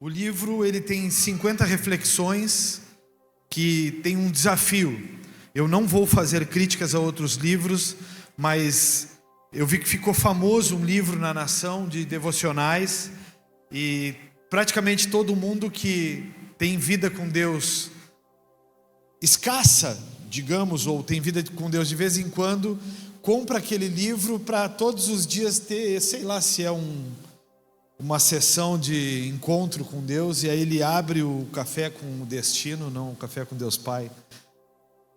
O livro ele tem 50 reflexões que tem um desafio. Eu não vou fazer críticas a outros livros, mas eu vi que ficou famoso um livro na nação de devocionais e praticamente todo mundo que tem vida com Deus escassa, digamos, ou tem vida com Deus de vez em quando, compra aquele livro para todos os dias ter, sei lá se é uma sessão de encontro com Deus, e aí ele abre o Café com o Destino, não o Café com Deus Pai,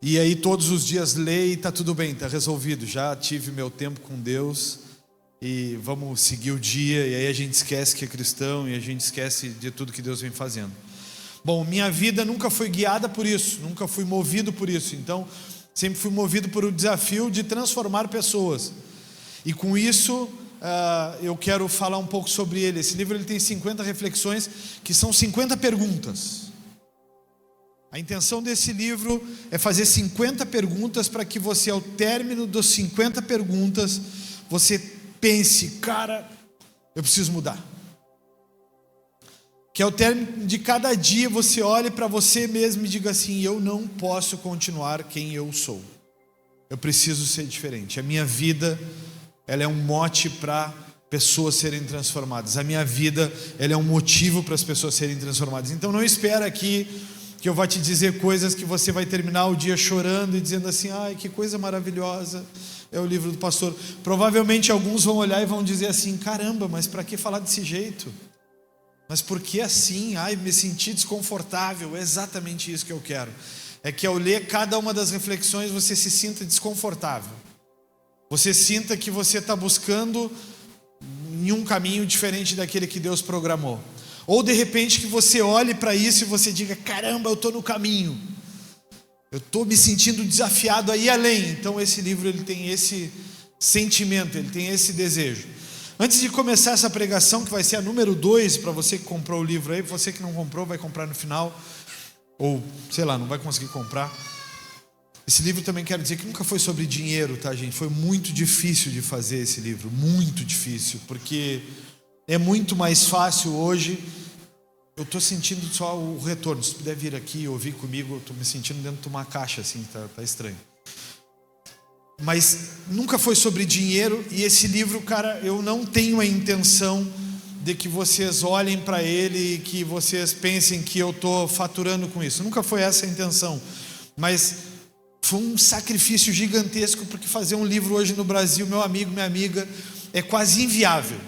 e aí todos os dias lê e está tudo bem, está resolvido, já tive meu tempo com Deus e vamos seguir o dia, e aí a gente esquece que é cristão e a gente esquece de tudo que Deus vem fazendo. Bom, minha vida nunca foi guiada por isso, nunca fui movido por isso, então sempre fui movido por o desafio de transformar pessoas, e com isso eu quero falar um pouco sobre ele. Esse livro ele tem 50 reflexões, que são 50 perguntas. A intenção desse livro é fazer 50 perguntas para que você, ao término das 50 perguntas, você pense, cara, eu preciso mudar. Que ao término de cada dia você olhe para você mesmo e diga assim: eu não posso continuar quem eu sou, eu preciso ser diferente. A minha vida, ela é um mote para pessoas serem transformadas. A minha vida, ela é um motivo para as pessoas serem transformadas. Então não espera aqui que eu vá te dizer coisas que você vai terminar o dia chorando e dizendo assim: ai, que coisa maravilhosa é o livro do pastor. Provavelmente alguns vão olhar e vão dizer assim: caramba, mas para que falar desse jeito? Mas por que assim? Ai, me senti desconfortável. É exatamente isso que eu quero. É que ao ler cada uma das reflexões você se sinta desconfortável. Você sinta que você está buscando em um caminho diferente daquele que Deus programou. Ou de repente que você olhe para isso e você diga: caramba, eu estou no caminho, eu estou me sentindo desafiado a ir além. Então esse livro ele tem esse sentimento, ele tem esse desejo. Antes de começar essa pregação, que vai ser a número 2, para você que comprou o livro aí, você que não comprou vai comprar no final, ou sei lá, não vai conseguir comprar. Esse livro também quero dizer que nunca foi sobre dinheiro, tá, gente? Foi muito difícil de fazer esse livro, muito difícil, porque é muito mais fácil hoje. Eu estou sentindo só o retorno. Se puder vir aqui e ouvir comigo, eu estou me sentindo dentro de uma caixa assim, tá estranho. Mas nunca foi sobre dinheiro, e esse livro, cara, eu não tenho a intenção de que vocês olhem para ele e que vocês pensem que eu estou faturando com isso. Nunca foi essa a intenção, mas foi um sacrifício gigantesco, porque fazer um livro hoje no Brasil, meu amigo, minha amiga, é quase inviável.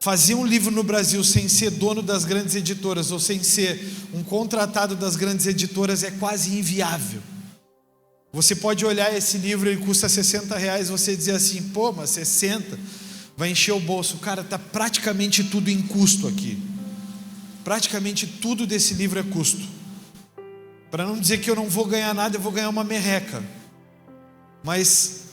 Fazer um livro no Brasil sem ser dono das grandes editoras ou sem ser um contratado das grandes editoras é quase inviável. Você pode olhar esse livro, ele custa R$60, você dizer assim: pô, mas 60 vai encher o bolso. Cara, está praticamente tudo em custo aqui. Praticamente tudo desse livro é custo. Para não dizer que eu não vou ganhar nada, eu vou ganhar uma merreca. Mas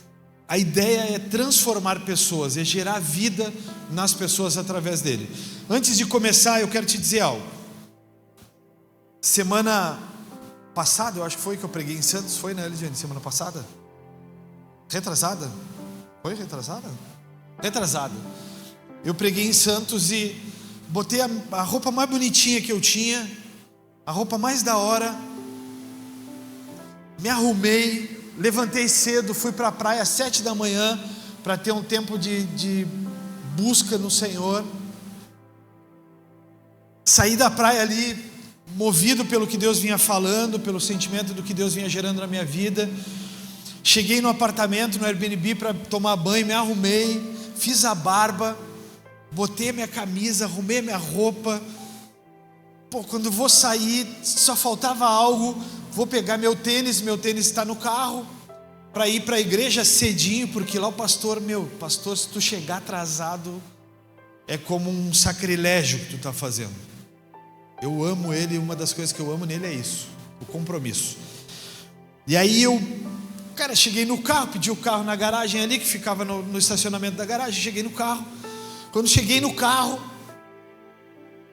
a ideia é transformar pessoas, é gerar vida nas pessoas através dele. Antes de começar, eu quero te dizer algo. Semana passada, eu acho que foi que eu preguei em Santos, foi, né, Elidiane? Semana passada? Retrasada? Foi retrasada? Retrasada. Eu preguei em Santos e botei a roupa mais bonitinha que eu tinha, a roupa mais da hora, me arrumei, levantei cedo, fui para a praia às 7 da manhã, para ter um tempo de busca no Senhor. Saí da praia ali, movido pelo que Deus vinha falando, pelo sentimento do que Deus vinha gerando na minha vida. Cheguei no apartamento, no Airbnb, para tomar banho, me arrumei, fiz a barba, botei a minha camisa, arrumei a minha roupa. Pô, quando vou sair, só faltava algo. Vou pegar meu tênis está no carro, para ir para a igreja cedinho, porque lá o pastor, se tu chegar atrasado, é como um sacrilégio que tu está fazendo. Eu amo ele, e uma das coisas que eu amo nele é isso, o compromisso. E aí cheguei no carro, pedi o carro na garagem ali, que ficava no estacionamento da garagem. Cheguei no carro. Quando cheguei no carro,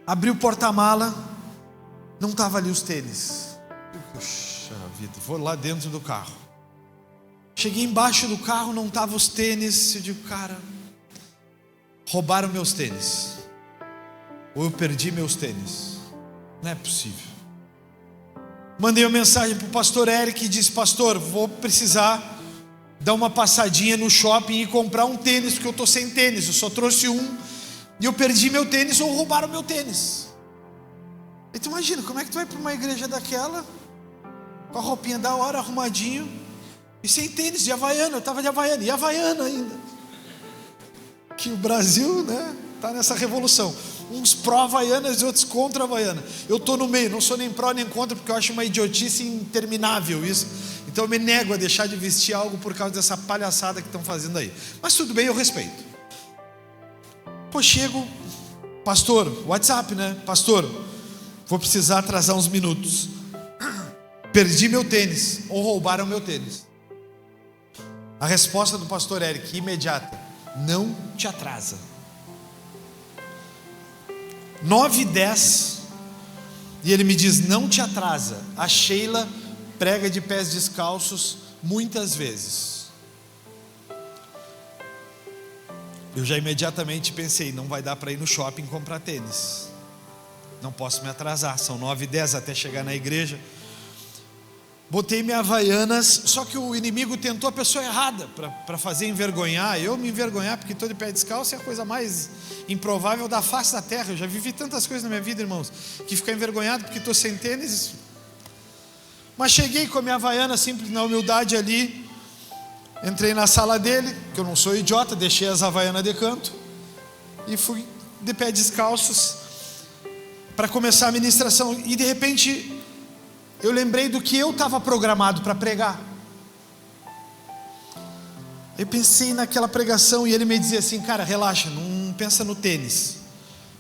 abri o porta-mala, não estava ali os tênis. Puxa vida, vou lá dentro do carro. Cheguei embaixo do carro, não estavam os tênis. Eu digo, cara, roubaram meus tênis. ou eu perdi meus tênis. Não é possível. Mandei uma mensagem para o pastor Eric e disse: pastor, vou precisar dar uma passadinha no shopping e comprar um tênis, porque eu estou sem tênis, eu só trouxe um, e eu perdi meu tênis ou roubaram meu tênis. E tu imagina, como é que tu vai para uma igreja daquela, com a roupinha da hora, arrumadinho, e sem tênis, de Havaiana? Eu estava de Havaiana, e Havaiana ainda. Que o Brasil, né, está nessa revolução. Uns pró-Havaianas e outros contra a Havaiana. Eu estou no meio, não sou nem pró nem contra, porque eu acho uma idiotice interminável isso. Então eu me nego a deixar de vestir algo por causa dessa palhaçada que estão fazendo aí. Mas tudo bem, eu respeito. Pô, chego, pastor, WhatsApp, né? Pastor, vou precisar atrasar uns minutos. Perdi meu tênis, ou roubaram meu tênis. A resposta do pastor Eric, imediata: não te atrasa. 9h10, e ele me diz: não te atrasa. A Sheila prega de pés descalços muitas vezes. Eu já imediatamente pensei: não vai dar para ir no shopping comprar tênis, não posso me atrasar, são 9h10 até chegar na igreja. Botei minhas Havaianas, só que o inimigo tentou a pessoa errada para fazer envergonhar. Eu me envergonhar porque estou de pé descalço é a coisa mais improvável da face da terra. Eu já vivi tantas coisas na minha vida, irmãos, que ficar envergonhado porque estou sem tênis. Mas cheguei com a minha Havaiana simples, na humildade ali. Entrei na sala dele, que eu não sou idiota, deixei as Havaianas de canto e fui de pé descalços para começar a ministração. E de repente eu lembrei do que eu estava programado para pregar. Eu pensei naquela pregação e ele me dizia assim: cara, relaxa, não pensa no tênis,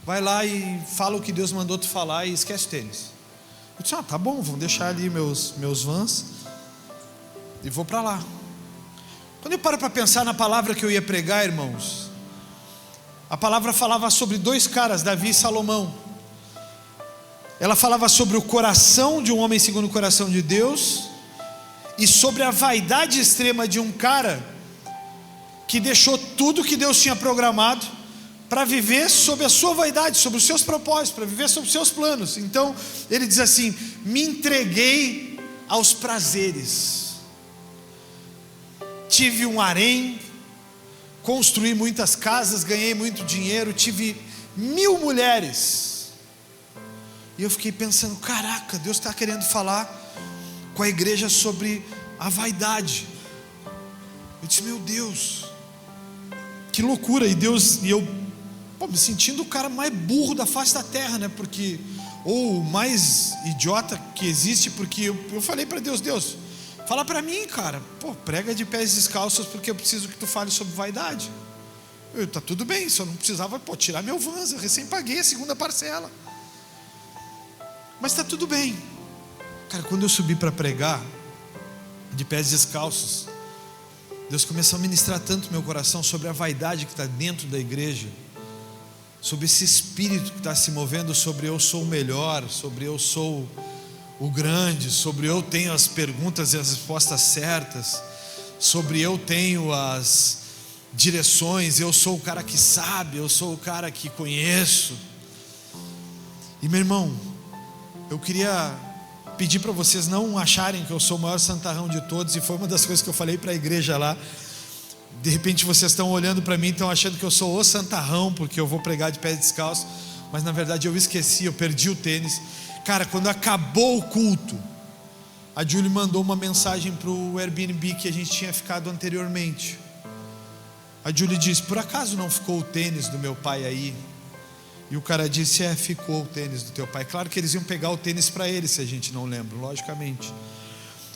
vai lá e fala o que Deus mandou tu falar e esquece o tênis. Eu disse: tá bom, vou deixar ali meus Vans e vou para lá. Quando eu paro para pensar na palavra que eu ia pregar, irmãos, a palavra falava sobre dois caras, Davi e Salomão. Ela falava sobre o coração de um homem segundo o coração de Deus e sobre a vaidade extrema de um cara que deixou tudo que Deus tinha programado para viver sobre a sua vaidade, sobre os seus propósitos, para viver sobre os seus planos. Então ele diz assim: me entreguei aos prazeres, tive um harém, construí muitas casas, ganhei muito dinheiro, tive 1000 mulheres. E eu fiquei pensando: caraca, Deus está querendo falar com a igreja sobre a vaidade. Eu disse: meu Deus, que loucura. E eu me sentindo o cara mais burro da face da terra, né? Porque, ou mais idiota que existe, porque eu falei para Deus: Deus, fala para mim, cara, prega de pés descalços, porque eu preciso que tu fale sobre vaidade. Tá tudo bem, só não precisava tirar meu Vans, eu recém paguei a segunda parcela. Mas está tudo bem. Cara, quando eu subi para pregar de pés descalços, Deus começou a ministrar tanto no meu coração sobre a vaidade que está dentro da igreja, sobre esse espírito que está se movendo, sobre eu sou o melhor, sobre eu sou o grande, sobre eu tenho as perguntas e as respostas certas, sobre eu tenho as direções, eu sou o cara que sabe, eu sou o cara que conheço. E meu irmão, eu queria pedir para vocês não acharem que eu sou o maior santarrão de todos, e foi uma das coisas que eu falei para a igreja lá. De repente vocês estão olhando para mim, estão achando que eu sou o santarrão, porque eu vou pregar de pés descalços, mas na verdade eu esqueci, eu perdi o tênis. Cara, quando acabou o culto, a Julie mandou uma mensagem para o Airbnb que a gente tinha ficado anteriormente. A Julie disse: por acaso não ficou o tênis do meu pai aí? E o cara disse: ficou o tênis do teu pai. Claro que eles iam pegar o tênis para ele, se a gente não lembra, logicamente.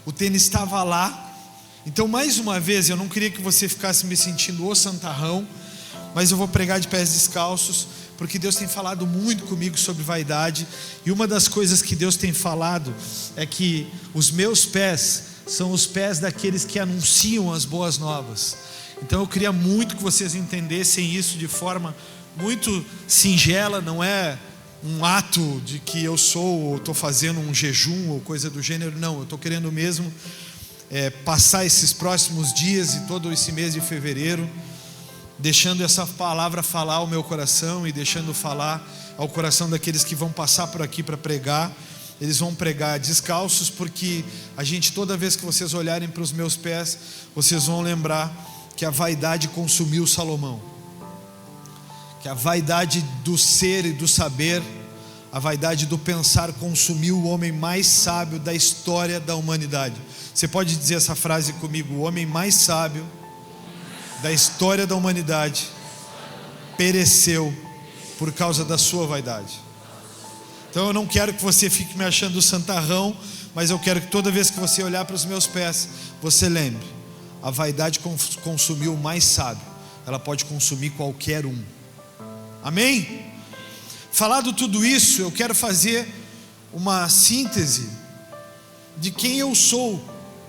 O tênis estava lá. Então, mais uma vez, eu não queria que você ficasse me sentindo o santarrão, mas eu vou pregar de pés descalços, porque Deus tem falado muito comigo sobre vaidade. E uma das coisas que Deus tem falado é que os meus pés são os pés daqueles que anunciam as boas novas. Então eu queria muito que vocês entendessem isso de forma muito singela. Não é um ato de que eu estou fazendo um jejum ou coisa do gênero. Não, eu estou querendo mesmo passar esses próximos dias e todo esse mês de fevereiro deixando essa palavra falar o meu coração e deixando falar ao coração daqueles que vão passar por aqui para pregar. Eles vão pregar descalços, porque toda vez que vocês olharem para os meus pés, vocês vão lembrar que a vaidade consumiu Salomão, que a vaidade do ser e do saber, a vaidade do pensar consumiu o homem mais sábio da história da humanidade. Você pode dizer essa frase comigo: o homem mais sábio da história da humanidade pereceu por causa da sua vaidade. Então eu não quero que você fique me achando santarrão, mas eu quero que toda vez que você olhar para os meus pés, você lembre: a vaidade consumiu o mais sábio, ela pode consumir qualquer um. Amém? Falado tudo isso, eu quero fazer uma síntese de quem eu sou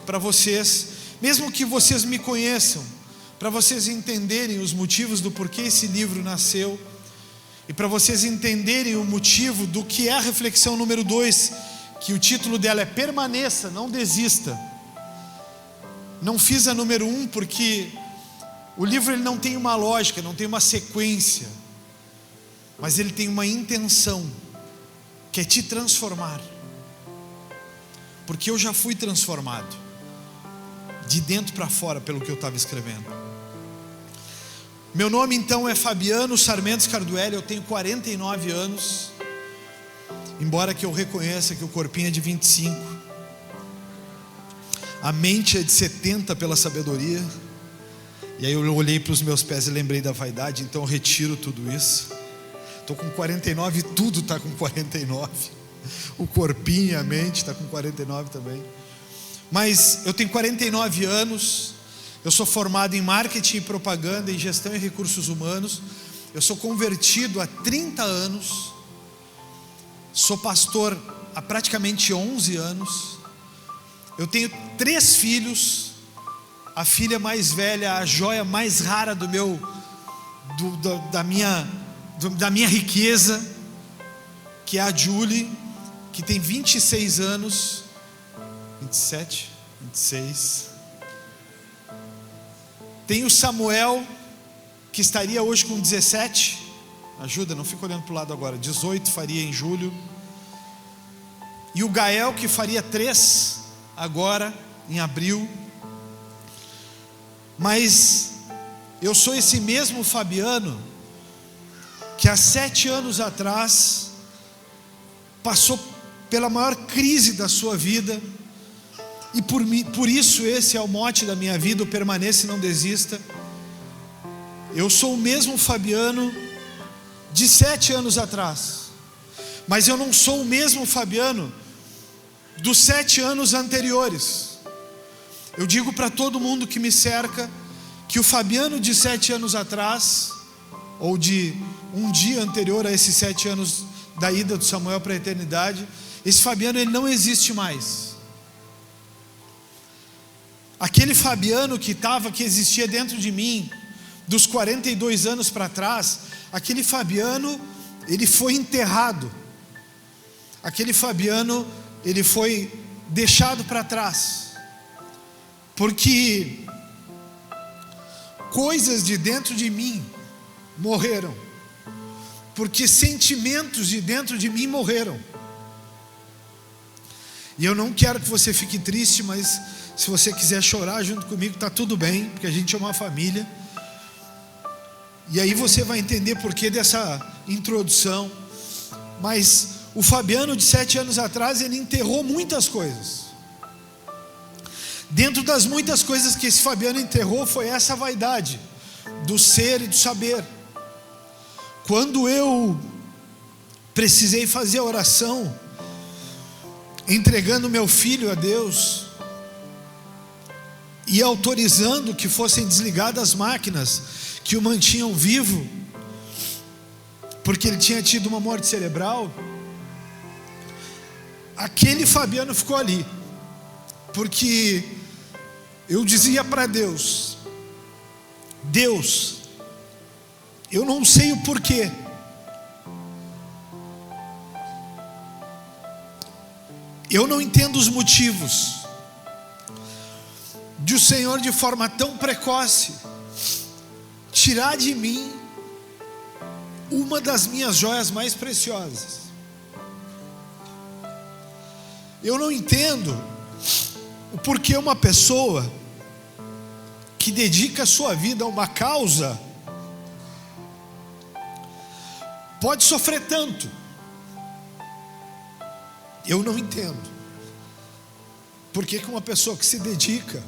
para vocês, mesmo que vocês me conheçam, para vocês entenderem os motivos do porquê esse livro nasceu, e para vocês entenderem o motivo do que é a reflexão número 2, que o título dela é Permaneça, não desista. Não fiz a número 1 porque o livro ele não tem uma lógica, não tem uma sequência, mas ele tem uma intenção, que é te transformar, porque eu já fui transformado de dentro para fora pelo que eu estava escrevendo. Meu nome então é Fabiano Sarmentos Carduelli, eu tenho 49 anos, embora que eu reconheça que o corpinho é de 25, a mente é de 70 pela sabedoria. E aí eu olhei para os meus pés e lembrei da vaidade, então eu retiro tudo isso. Estou com 49 e tudo está com 49, o corpinho e a mente está com 49 também. Mas eu tenho 49 anos, eu sou formado em marketing e propaganda, em gestão e recursos humanos. Eu sou convertido há 30 anos. Sou pastor há praticamente 11 anos. Eu tenho 3 filhos. A filha mais velha, a joia mais rara da minha riqueza, que é a Julie, que tem 26 anos. 27, 26. Tem o Samuel, que estaria hoje com 17. Ajuda, não fica olhando para o lado agora. 18 faria em julho. E o Gael, que faria 3 agora, em abril. Mas eu sou esse mesmo Fabiano que há 7 anos atrás passou pela maior crise da sua vida. E por isso esse é o mote da minha vida: o permaneça e não desista. Eu sou o mesmo Fabiano de 7 anos atrás, mas eu não sou o mesmo Fabiano dos 7 anos anteriores. Eu digo para todo mundo que me cerca que o Fabiano de 7 anos atrás, ou de um dia anterior a esses 7 anos da ida do Samuel para a eternidade, esse Fabiano ele não existe mais. Aquele Fabiano que existia dentro de mim, dos 42 anos para trás, aquele Fabiano, ele foi enterrado. Aquele Fabiano, ele foi deixado para trás. Porque coisas de dentro de mim morreram. Porque sentimentos de dentro de mim morreram. E eu não quero que você fique triste, mas se você quiser chorar junto comigo, está tudo bem, porque a gente é uma família. E aí você vai entender por que dessa introdução. Mas o Fabiano de 7 anos atrás, ele enterrou muitas coisas. Dentro das muitas coisas que esse Fabiano enterrou, foi essa vaidade do ser e do saber. Quando eu precisei fazer a oração, entregando meu filho a Deus e autorizando que fossem desligadas as máquinas que o mantinham vivo, porque ele tinha tido uma morte cerebral, aquele Fabiano ficou ali, porque eu dizia para Deus: Deus, eu não sei o porquê, eu não entendo os motivos de o Senhor, de forma tão precoce, tirar de mim uma das minhas joias mais preciosas. Eu não entendo o porquê uma pessoa que dedica a sua vida a uma causa pode sofrer tanto. Eu não entendo por que uma pessoa que se dedica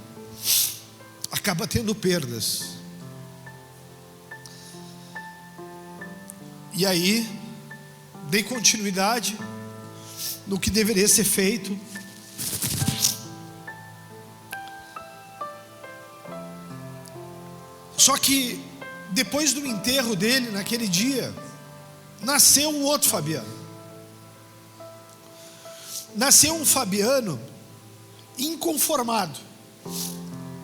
acaba tendo perdas. E aí, dei continuidade no que deveria ser feito. Só que depois do enterro dele, naquele dia, nasceu um outro Fabiano. Nasceu um Fabiano inconformado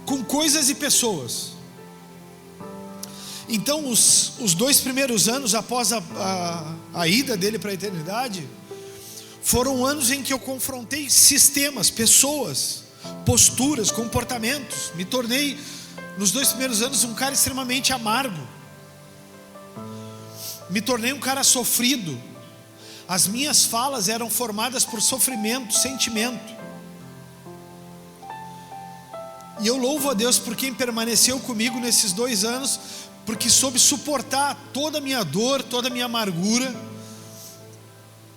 com coisas e pessoas. Então os 2 primeiros anos após a ida dele para a eternidade foram anos em que eu confrontei sistemas, pessoas, posturas, comportamentos. Me tornei, nos 2 primeiros anos, um cara extremamente amargo. Me tornei um cara sofrido. As minhas falas eram formadas por sofrimento, sentimento. E eu louvo a Deus por quem permaneceu comigo nesses 2 anos, porque soube suportar toda a minha dor, toda a minha amargura,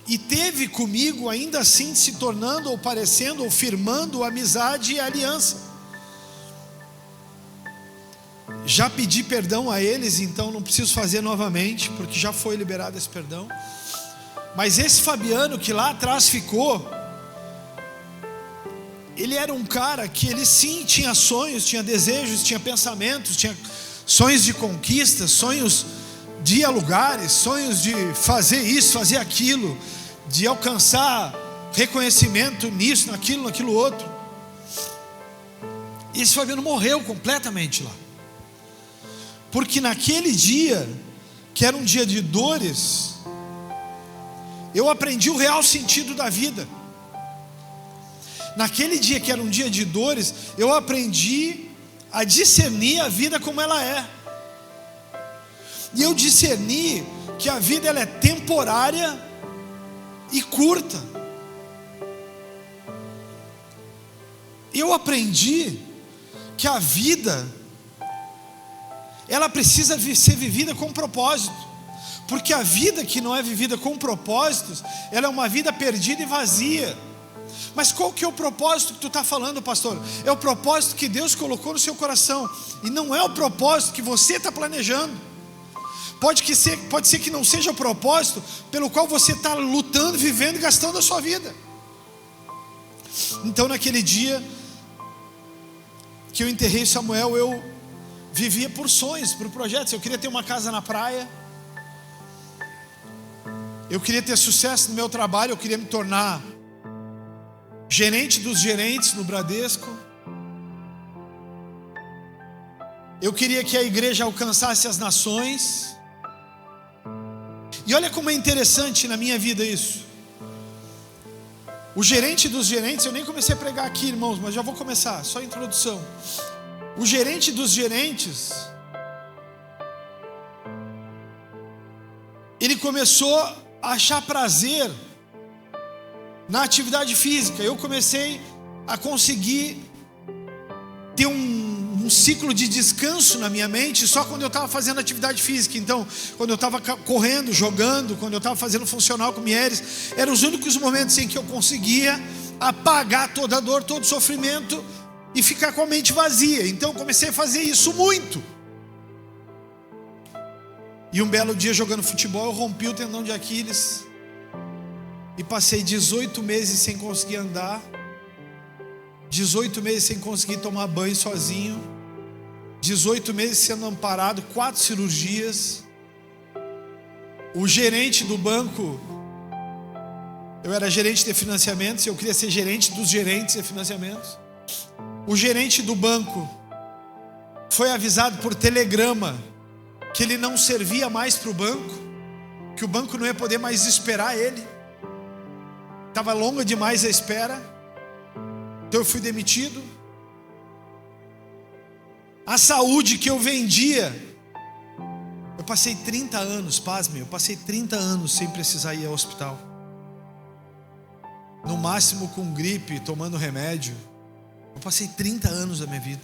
e teve comigo ainda assim se tornando ou parecendo ou firmando amizade e aliança. Já pedi perdão a eles, então não preciso fazer novamente, porque já foi liberado esse perdão. Mas esse Fabiano que lá atrás ficou, ele era um cara que ele sim tinha sonhos, tinha desejos, tinha pensamentos, tinha sonhos de conquista, sonhos de ir a lugares, sonhos de fazer isso, fazer aquilo, de alcançar reconhecimento nisso, naquilo outro. E esse Fabiano morreu completamente lá, porque naquele dia, que era um dia de dores, eu aprendi o real sentido da vida. Naquele dia que era um dia de dores, eu aprendi a discernir a vida como ela é. E eu discerni que a vida ela é temporária e curta. Eu aprendi que a vida ela precisa ser vivida com propósito, porque a vida que não é vivida com propósitos, ela é uma vida perdida e vazia. Mas qual que é o propósito que tu está falando, pastor? É o propósito que Deus colocou no seu coração, e não é o propósito que você está planejando. Pode ser que não seja o propósito pelo qual você está lutando, vivendo e gastando a sua vida. Então naquele dia que eu enterrei Samuel, eu vivia por sonhos, por projetos. Eu queria ter uma casa na praia, eu queria ter sucesso no meu trabalho, eu queria me tornar gerente dos gerentes no Bradesco. Eu queria que a igreja alcançasse as nações. E olha como é interessante na minha vida isso. O gerente dos gerentes, eu nem comecei a pregar aqui, irmãos, mas já vou começar, só a introdução. O gerente dos gerentes, ele começou a achar prazer na atividade física. Eu comecei a conseguir ter um ciclo de descanso na minha mente só quando eu estava fazendo atividade física. Então, quando eu estava correndo, jogando, quando eu estava fazendo funcional com mulheres, eram os únicos momentos em que eu conseguia apagar toda a dor, todo o sofrimento e ficar com a mente vazia. Então eu comecei a fazer isso muito. E um belo dia, jogando futebol, eu rompi o tendão de Aquiles e passei 18 meses sem conseguir andar, 18 meses sem conseguir tomar banho sozinho, 18 meses sendo amparado, 4 cirurgias. O gerente do banco, eu era gerente de financiamentos, eu queria ser gerente dos gerentes de financiamentos. O gerente do banco foi avisado por telegrama que ele não servia mais para o banco, que o banco não ia poder mais esperar ele, estava longa demais a espera. Então eu fui demitido. A saúde que eu vendia Eu passei 30 anos, pasme, eu passei 30 anos sem precisar ir ao hospital. No máximo com gripe, tomando remédio. Eu passei 30 anos da minha vida.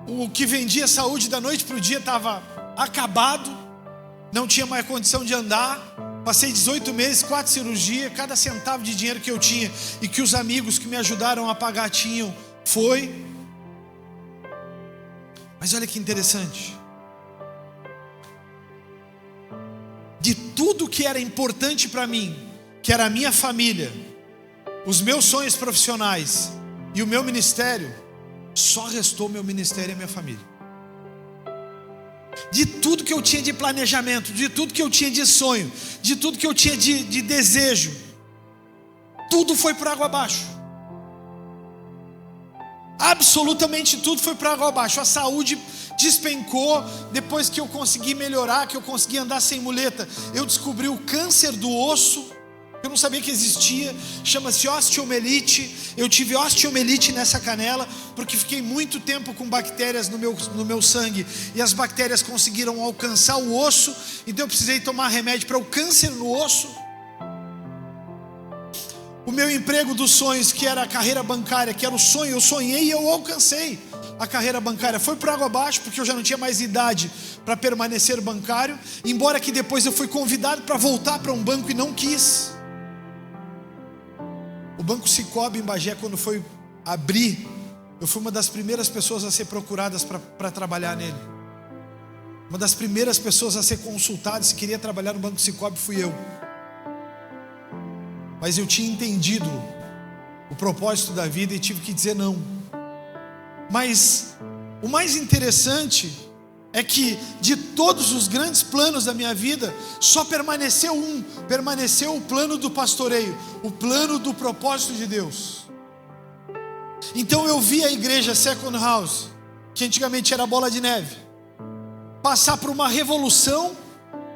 O que vendia saúde da noite para o dia estava acabado, não tinha mais condição de andar. Passei 18 meses, 4 cirurgias, cada centavo de dinheiro que eu tinha e que os amigos que me ajudaram a pagar tinham, foi. Mas olha que interessante. De tudo que era importante para mim, que era a minha família, os meus sonhos profissionais e o meu ministério, só restou meu ministério e a minha família. De tudo que eu tinha de planejamento, de tudo que eu tinha de sonho, de tudo que eu tinha de desejo, tudo foi por água abaixo. Absolutamente tudo foi por água abaixo. A saúde despencou. Depois que eu consegui melhorar, que eu consegui andar sem muleta, eu descobri o câncer do osso. Eu não sabia que existia, chama-se osteomielite. Eu tive osteomielite nessa canela, porque fiquei muito tempo com bactérias no meu sangue, e as bactérias conseguiram alcançar o osso, então eu precisei tomar remédio para o câncer no osso. O meu emprego dos sonhos, que era a carreira bancária, que era o sonho, eu sonhei e eu alcancei. A carreira bancária foi por água abaixo, porque eu já não tinha mais idade para permanecer bancário, embora que depois eu fui convidado para voltar para um banco e não quis. O Banco Sicoob em Bagé, quando foi abrir, eu fui uma das primeiras pessoas a ser procuradas para trabalhar nele. Uma das primeiras pessoas a ser consultada se queria trabalhar no Banco Sicoob fui eu. Mas eu tinha entendido o propósito da vida e tive que dizer não. Mas o mais interessante é que de todos os grandes planos da minha vida, só permaneceu um, permaneceu o plano do pastoreio, o plano do propósito de Deus. Então eu vi a igreja Second House, que antigamente era Bola de Neve, passar por uma revolução,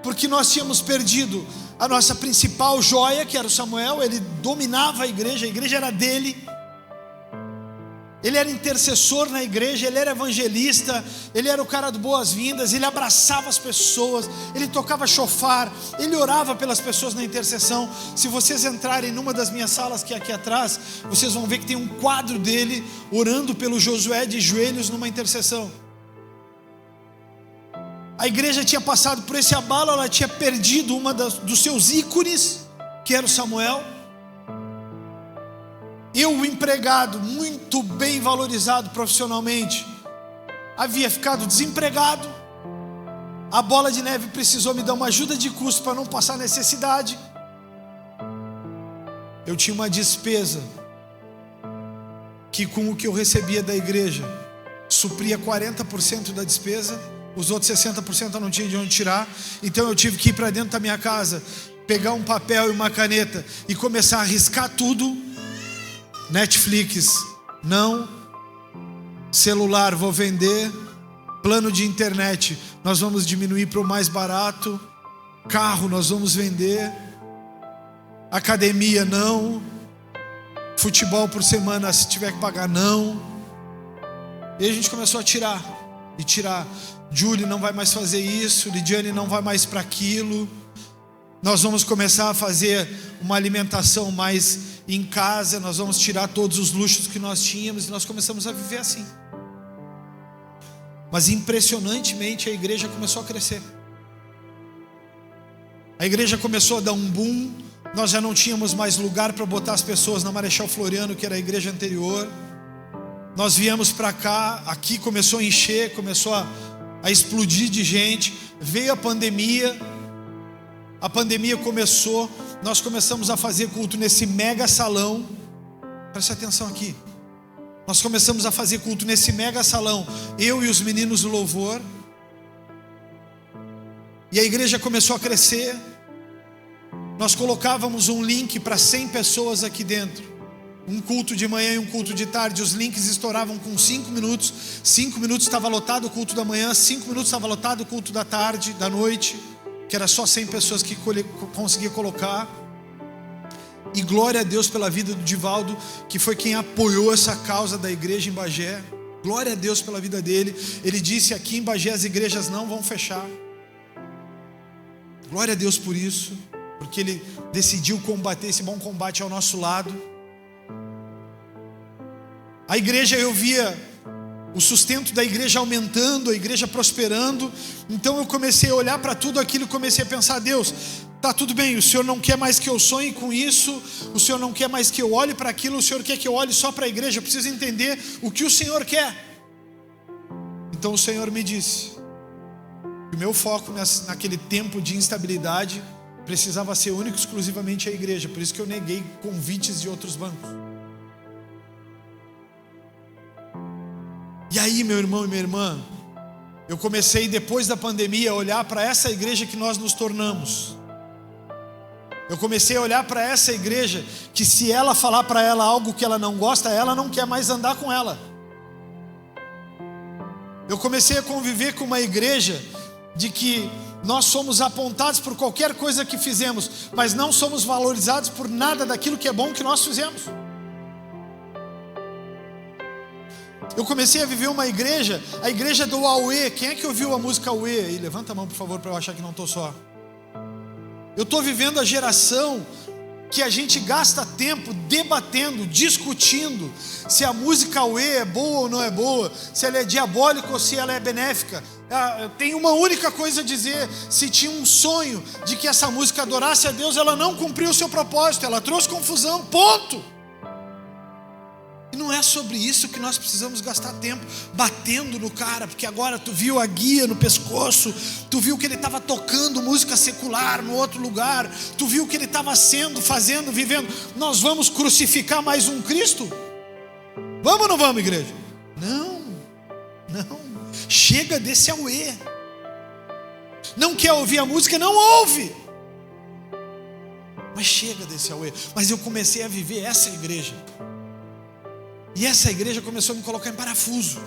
porque nós tínhamos perdido a nossa principal joia, que era o Samuel. Ele dominava a igreja era dele. Ele era intercessor na igreja, ele era evangelista, ele era o cara de boas-vindas, ele abraçava as pessoas, ele tocava chofar, ele orava pelas pessoas na intercessão. Se vocês entrarem numa das minhas salas que é aqui atrás, vocês vão ver que tem um quadro dele orando pelo Josué de joelhos numa intercessão. A igreja tinha passado por esse abalo, ela tinha perdido uma dos seus ícones, que era o Samuel. Eu, o empregado, muito bem valorizado profissionalmente, havia ficado desempregado. A Bola de Neve precisou me dar uma ajuda de custo para não passar necessidade. Eu tinha uma despesa que, com o que eu recebia da igreja, supria 40% da despesa. Os outros 60% eu não tinha de onde tirar. Então eu tive que ir para dentro da minha casa, pegar um papel e uma caneta e começar a riscar tudo. Netflix, não. Celular, vou vender. Plano de internet, nós vamos diminuir para o mais barato. Carro, nós vamos vender. Academia, não. Futebol por semana, se tiver que pagar, não. E a gente começou a tirar. E tirar. Julie não vai mais fazer isso, Lidiane não vai mais para aquilo. Nós vamos começar a fazer uma alimentação mais em casa, nós vamos tirar todos os luxos que nós tínhamos, e nós começamos a viver assim. Mas impressionantemente a igreja começou a crescer. A igreja começou a dar um boom. Nós já não tínhamos mais lugar para botar as pessoas na Marechal Floriano, que era a igreja anterior. Nós viemos para cá, aqui começou a encher, começou a explodir de gente. Veio a pandemia começou, nós começamos a fazer culto nesse mega salão. Preste atenção aqui. Nós começamos a fazer culto nesse mega salão, eu e os meninos do louvor. E a igreja começou a crescer. Nós colocávamos um link para 100 pessoas aqui dentro. Um culto de manhã e um culto de tarde. Os links estouravam com 5 minutos. 5 minutos estava lotado o culto da manhã, 5 minutos estava lotado o culto da tarde, da noite, que era só 100 pessoas que conseguia colocar. E glória a Deus pela vida do Divaldo, que foi quem apoiou essa causa da igreja em Bagé. Glória a Deus pela vida dele. Ele disse: aqui em Bagé as igrejas não vão fechar. Glória a Deus por isso, porque ele decidiu combater esse bom combate ao nosso lado. A igreja, eu via o sustento da igreja aumentando, a igreja prosperando. Então eu comecei a olhar para tudo aquilo e comecei a pensar: Deus, tá tudo bem, o Senhor não quer mais que eu sonhe com isso, o Senhor não quer mais que eu olhe para aquilo, o Senhor quer que eu olhe só para a igreja. Eu preciso entender o que o Senhor quer. Então o Senhor me disse que o meu foco naquele tempo de instabilidade precisava ser único e exclusivamente a igreja. Por isso que eu neguei convites de outros bancos. E aí, meu irmão e minha irmã, eu comecei depois da pandemia a olhar para essa igreja que nós nos tornamos. Eu comecei a olhar para essa igreja que, se ela falar para ela algo que ela não gosta, ela não quer mais andar com ela. Eu comecei a conviver com uma igreja de que nós somos apontados por qualquer coisa que fizemos, mas não somos valorizados por nada daquilo que é bom que nós fizemos. Eu comecei a viver uma igreja, a igreja do Aue. Quem é que ouviu a música Aue aí? Levanta a mão, por favor, para eu achar que não estou só. Eu estou vivendo a geração que a gente gasta tempo debatendo, discutindo se a música Aue é boa ou não é boa, se ela é diabólica ou se ela é benéfica. Tem uma única coisa a dizer: se tinha um sonho de que essa música adorasse a Deus, ela não cumpriu o seu propósito, ela trouxe confusão, ponto. E não é sobre isso que nós precisamos gastar tempo batendo no cara, porque agora tu viu a guia no pescoço, tu viu que ele estava tocando música secular no outro lugar, tu viu que ele estava fazendo, vivendo. Nós vamos crucificar mais um Cristo? Vamos ou não vamos, igreja? Não. Chega desse auê. Não quer ouvir a música? Não ouve. Mas chega desse auê. Mas eu comecei a viver essa igreja. E essa igreja começou a me colocar em parafuso.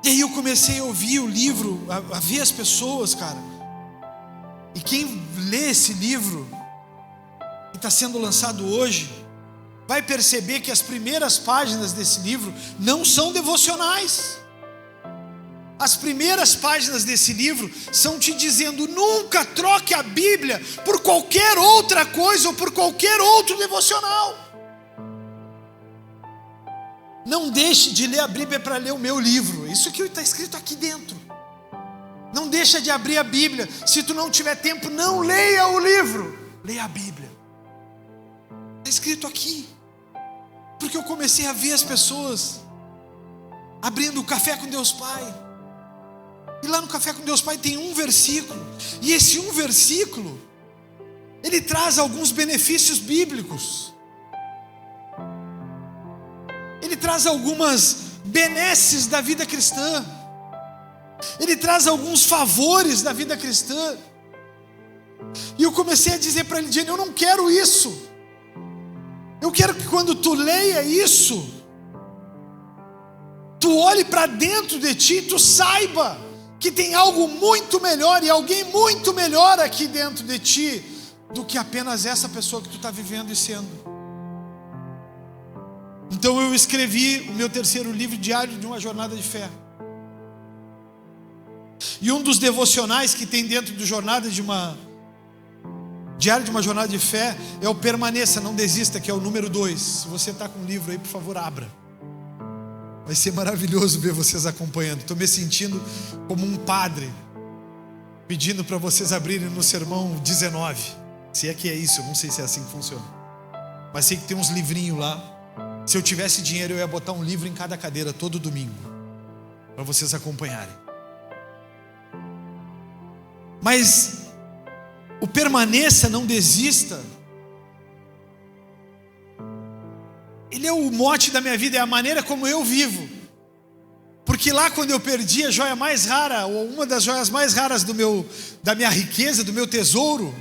E aí eu comecei a ouvir o livro, a ver as pessoas, cara. E quem lê esse livro, que está sendo lançado hoje, vai perceber que as primeiras páginas desse livro não são devocionais. As primeiras páginas desse livro são te dizendo: nunca troque a Bíblia por qualquer outra coisa ou por qualquer outro devocional. Não deixe de ler a Bíblia para ler o meu livro. Isso que está escrito aqui dentro. Não deixa de abrir a Bíblia. Se tu não tiver tempo, não leia o livro, leia a Bíblia. Está escrito aqui. Porque eu comecei a ver as pessoas abrindo o Café com Deus Pai. E lá no Café com Deus Pai tem um versículo. E esse um versículo, ele traz alguns benefícios bíblicos. Ele traz algumas benesses da vida cristã. Ele traz alguns favores da vida cristã. E eu comecei a dizer para ele: Jenny, eu não quero isso. Eu quero que quando tu leia isso, tu olhe para dentro de ti e tu saiba que tem algo muito melhor e alguém muito melhor aqui dentro de ti do que apenas essa pessoa que tu está vivendo e sendo. Então eu escrevi o meu terceiro livro, Diário de uma Jornada de Fé. E um dos devocionais que tem dentro do Diário de uma Jornada de Fé é o Permaneça, Não Desista, que é o número 2. Se você está com o livro aí, por favor, abra. Vai ser maravilhoso ver vocês acompanhando. Estou me sentindo como um padre, pedindo para vocês abrirem no sermão 19. Se é que é isso, eu não sei se é assim que funciona. Mas sei que tem uns livrinhos lá. Se eu tivesse dinheiro, eu ia botar um livro em cada cadeira todo domingo, para vocês acompanharem. Mas o Permaneça, Não Desista, ele é o mote da minha vida, é a maneira como eu vivo. Porque lá, quando eu perdi a joia mais rara, ou uma das joias mais raras da minha riqueza, do meu tesouro,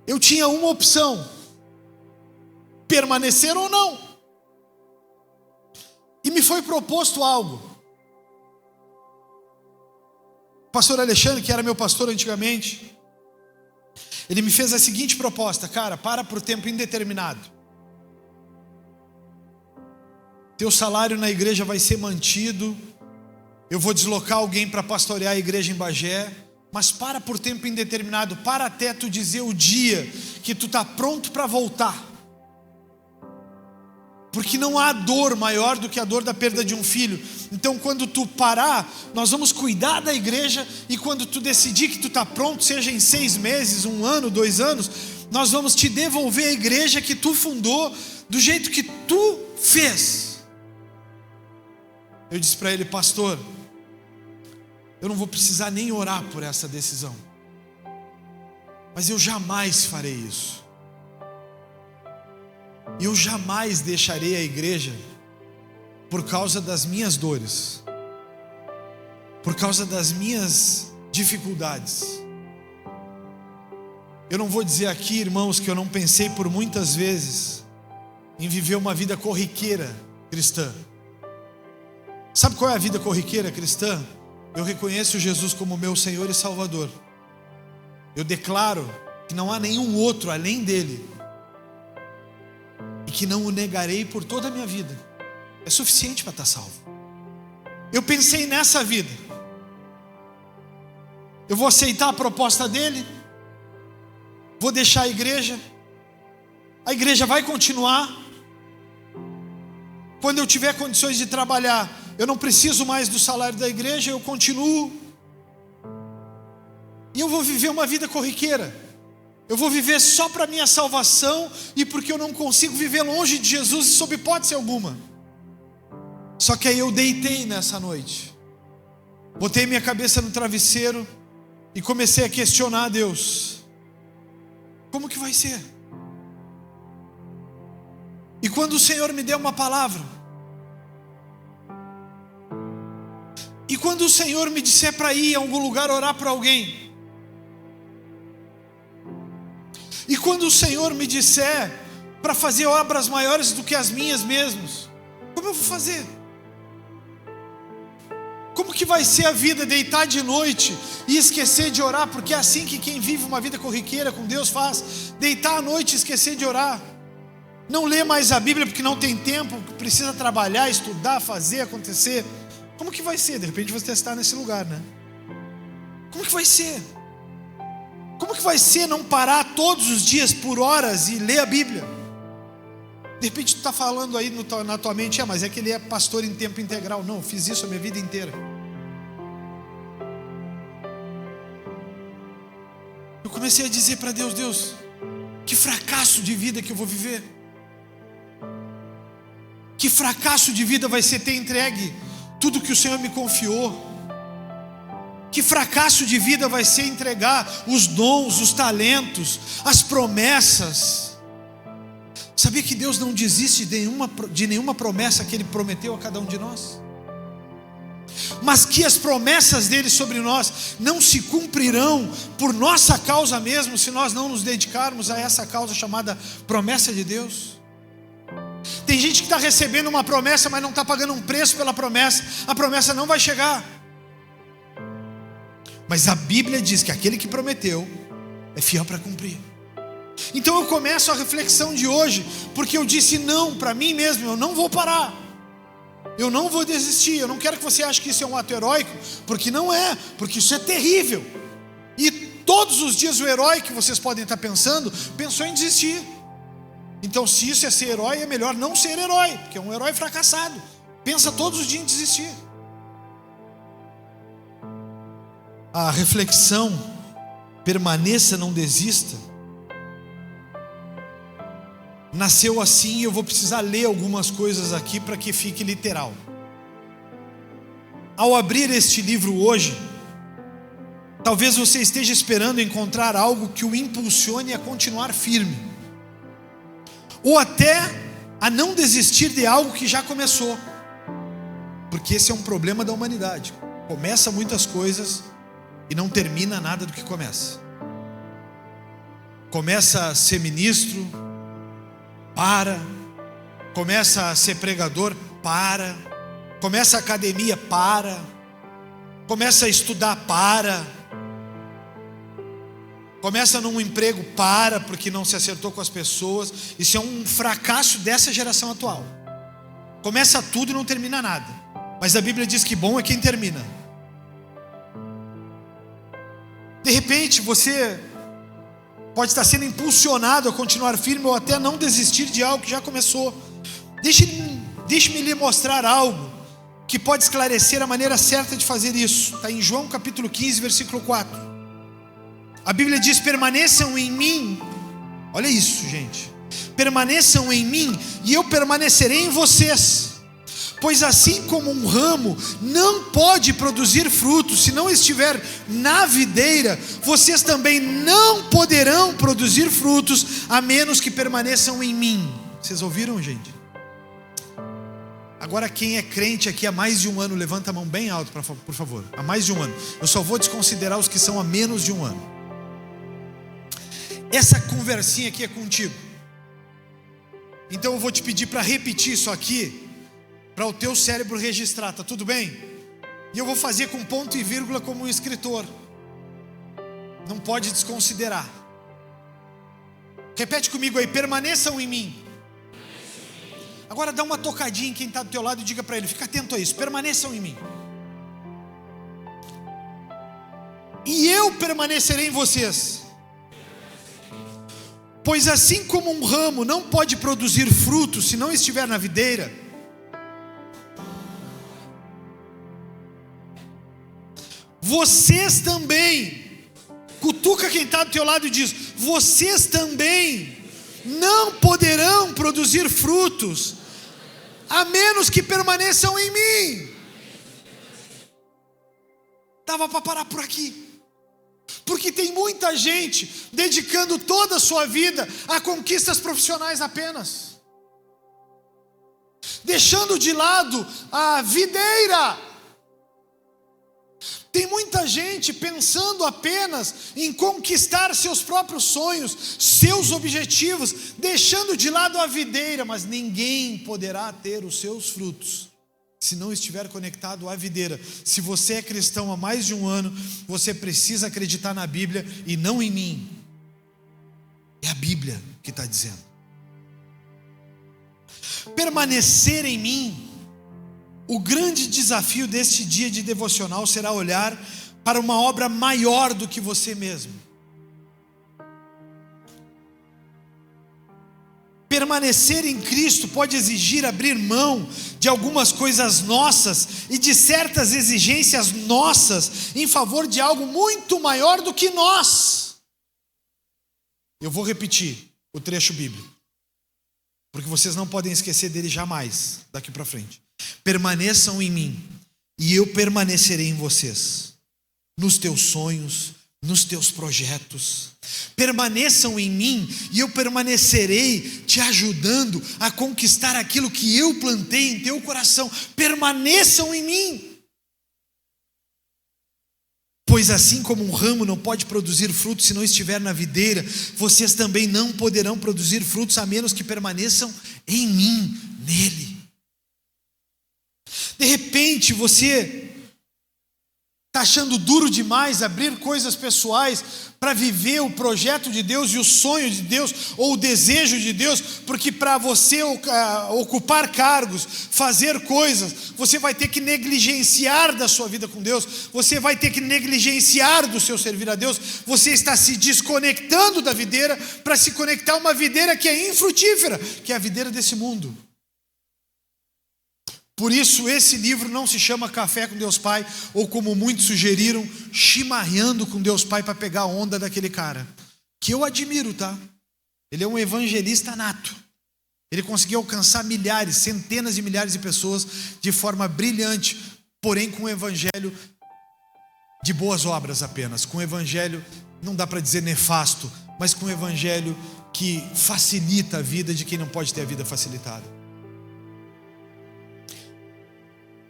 eu tinha uma opção: permanecer ou não. E me foi proposto algo. O pastor Alexandre, que era meu pastor antigamente, ele me fez a seguinte proposta: cara, para por tempo indeterminado. teu salário na igreja vai ser mantido, eu vou deslocar alguém para pastorear a igreja em Bagé, mas para por tempo indeterminado, para até tu dizer o dia que tu está pronto para voltar. Porque não há dor maior do que a dor da perda de um filho. Então quando tu parar, nós vamos cuidar da igreja, e quando tu decidir que tu está pronto, seja em 6 meses, 1 ano, 2 anos, nós vamos te devolver a igreja que tu fundou, do jeito que tu fez. Eu disse para ele: pastor, eu não vou precisar nem orar por essa decisão, mas eu jamais farei isso. E eu jamais deixarei a igreja por causa das minhas dores, por causa das minhas dificuldades. Eu não vou dizer aqui, irmãos, que eu não pensei por muitas vezes em viver uma vida corriqueira cristã. Sabe qual é a vida corriqueira cristã? Eu reconheço Jesus como meu Senhor e Salvador. Eu declaro que não há nenhum outro além dele, e que não o negarei por toda a minha vida. É suficiente para estar salvo. Eu pensei nessa vida. Eu vou aceitar a proposta dele, vou deixar a igreja vai continuar. Quando eu tiver condições de trabalhar, eu não preciso mais do salário da igreja, eu continuo. E eu vou viver uma vida corriqueira. Eu vou viver só para minha salvação, e porque eu não consigo viver longe de Jesus sob hipótese alguma. Só que aí eu deitei nessa noite, botei minha cabeça no travesseiro e comecei a questionar a Deus: como que vai ser? E quando o Senhor me deu uma palavra, e quando o Senhor me disser para ir a algum lugar orar por alguém, e quando o Senhor me disser para fazer obras maiores do que as minhas mesmos, como eu vou fazer? Como que vai ser a vida deitar de noite e esquecer de orar? Porque é assim que quem vive uma vida corriqueira com Deus faz: deitar à noite e esquecer de orar. Não lê mais a Bíblia porque não tem tempo, precisa trabalhar, estudar, fazer acontecer. Como que vai ser? De repente você está nesse lugar, né? Como que vai ser? Como que vai ser não parar todos os dias por horas e ler a Bíblia? De repente tu está falando aí na tua mente: mas é que ele é pastor em tempo integral. Não, eu fiz isso a minha vida inteira. Eu comecei a dizer para Deus: Deus, que fracasso de vida que eu vou viver. Que fracasso de vida vai ser ter entregue tudo que o Senhor me confiou. Que fracasso de vida vai ser entregar os dons, os talentos, as promessas. Sabia que Deus não desiste de nenhuma promessa que Ele prometeu a cada um de nós? Mas que as promessas dele sobre nós não se cumprirão por nossa causa mesmo, se nós não nos dedicarmos a essa causa chamada promessa de Deus. Tem gente que está recebendo uma promessa, mas não está pagando um preço pela promessa. A promessa não vai chegar. Mas a Bíblia diz que aquele que prometeu é fiel para cumprir. Então eu começo a reflexão de hoje, porque eu disse não para mim mesmo: eu não vou parar, eu não vou desistir. Eu não quero que você ache que isso é um ato heróico, porque não é, porque isso é terrível. E todos os dias o herói que vocês podem estar pensando, pensou em desistir. Então se isso é ser herói, é melhor não ser herói, porque é um herói fracassado, pensa todos os dias em desistir. A reflexão, permaneça, não desista, nasceu assim. Eu vou precisar ler algumas coisas aqui para que fique literal. Ao abrir este livro hoje, talvez você esteja esperando encontrar algo que o impulsione a continuar firme, ou até a não desistir de algo que já começou, porque esse é um problema da humanidade: começa muitas coisas e não termina nada do que começa. Começa a ser ministro, para. Começa a ser pregador, para. Começa a academia, para. Começa a estudar, para. Começa num emprego, para, porque não se acertou com as pessoas. Isso é um fracasso dessa geração atual. Começa tudo e não termina nada. Mas a Bíblia diz que bom é quem termina. De repente você pode estar sendo impulsionado a continuar firme ou até não desistir de algo que já começou. Deixe-me lhe mostrar algo que pode esclarecer a maneira certa de fazer isso. Está em João capítulo 15, versículo 4. A Bíblia diz: permaneçam em mim. Olha isso, gente. Permaneçam em mim e eu permanecerei em vocês. Pois assim como um ramo não pode produzir frutos se não estiver na videira, vocês também não poderão produzir frutos a menos que permaneçam em mim. Vocês ouviram, gente? Agora quem é crente aqui há mais de um ano, levanta a mão bem alto, por favor. Há mais de um ano. Eu só vou desconsiderar os que são há menos de um ano. Essa conversinha aqui é contigo. Então eu vou te pedir para repetir isso aqui, para o teu cérebro registrar, tá tudo bem? E eu vou fazer com ponto e vírgula como um escritor. Não pode desconsiderar. Repete comigo aí: permaneçam em mim. Agora dá uma tocadinha em quem está do teu lado e diga para ele: fica atento a isso, permaneçam em mim. E eu permanecerei em vocês. Pois assim como um ramo não pode produzir frutos se não estiver na videira, vocês também, cutuca quem está do teu lado e diz: vocês também não poderão produzir frutos a menos que permaneçam em mim. Dava para parar por aqui, porque tem muita gente dedicando toda a sua vida a conquistas profissionais apenas, deixando de lado a videira. Tem muita gente pensando apenas em conquistar seus próprios sonhos, seus objetivos, deixando de lado a videira, mas ninguém poderá ter os seus frutos se não estiver conectado à videira. Se você é cristão há mais de um ano, você precisa acreditar na Bíblia e não em mim. É a Bíblia que está dizendo. Permanecer em mim. O grande desafio deste dia de devocional será olhar para uma obra maior do que você mesmo. Permanecer em Cristo pode exigir abrir mão de algumas coisas nossas e de certas exigências nossas em favor de algo muito maior do que nós. Eu vou repetir o trecho bíblico, porque vocês não podem esquecer dele jamais, daqui para frente. Permaneçam em mim e eu permanecerei em vocês, nos teus sonhos, nos teus projetos. Permaneçam em mim e eu permanecerei te ajudando a conquistar aquilo que eu plantei em teu coração. Permaneçam em mim. Pois assim como um ramo não pode produzir frutos se não estiver na videira, vocês também não poderão produzir frutos a menos que permaneçam em mim, nele. De repente você está achando duro demais abrir coisas pessoais para viver o projeto de Deus e o sonho de Deus ou o desejo de Deus, porque para você ocupar cargos, fazer coisas, você vai ter que negligenciar da sua vida com Deus, você vai ter que negligenciar do seu servir a Deus. Você está se desconectando da videira para se conectar a uma videira que é infrutífera, que é a videira desse mundo. Por isso esse livro não se chama Café com Deus Pai, ou como muitos sugeriram, chimarrando com Deus Pai para pegar a onda daquele cara, que eu admiro, tá? Ele é um evangelista nato. Ele conseguiu alcançar milhares, centenas de milhares de pessoas de forma brilhante, porém com um evangelho de boas obras apenas, com um evangelho, não dá para dizer nefasto, mas com um evangelho que facilita a vida de quem não pode ter a vida facilitada.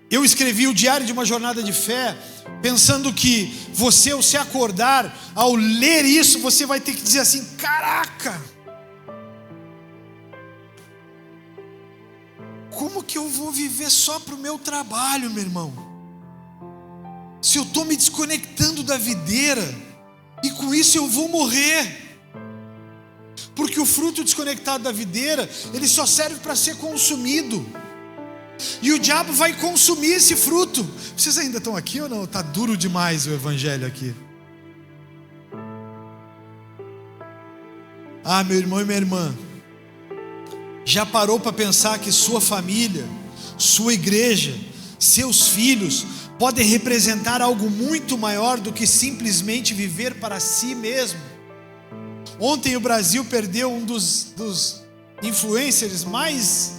Eu escrevi o Diário de uma Jornada de Fé, pensando que você, ao se acordar, ao ler isso, você vai ter que dizer assim: caraca, como que eu vou viver só para o meu trabalho, meu irmão? Se eu estou me desconectando da videira, e com isso eu vou morrer. Porque o fruto desconectado da videira, ele só serve para ser consumido. E o diabo vai consumir esse fruto. Vocês ainda estão aqui ou não? Está duro demais o evangelho aqui. Ah, meu irmão e minha irmã, já parou para pensar que sua família, sua igreja, seus filhos podem representar algo muito maior do que simplesmente viver para si mesmo? Ontem o Brasil perdeu um dos influencers mais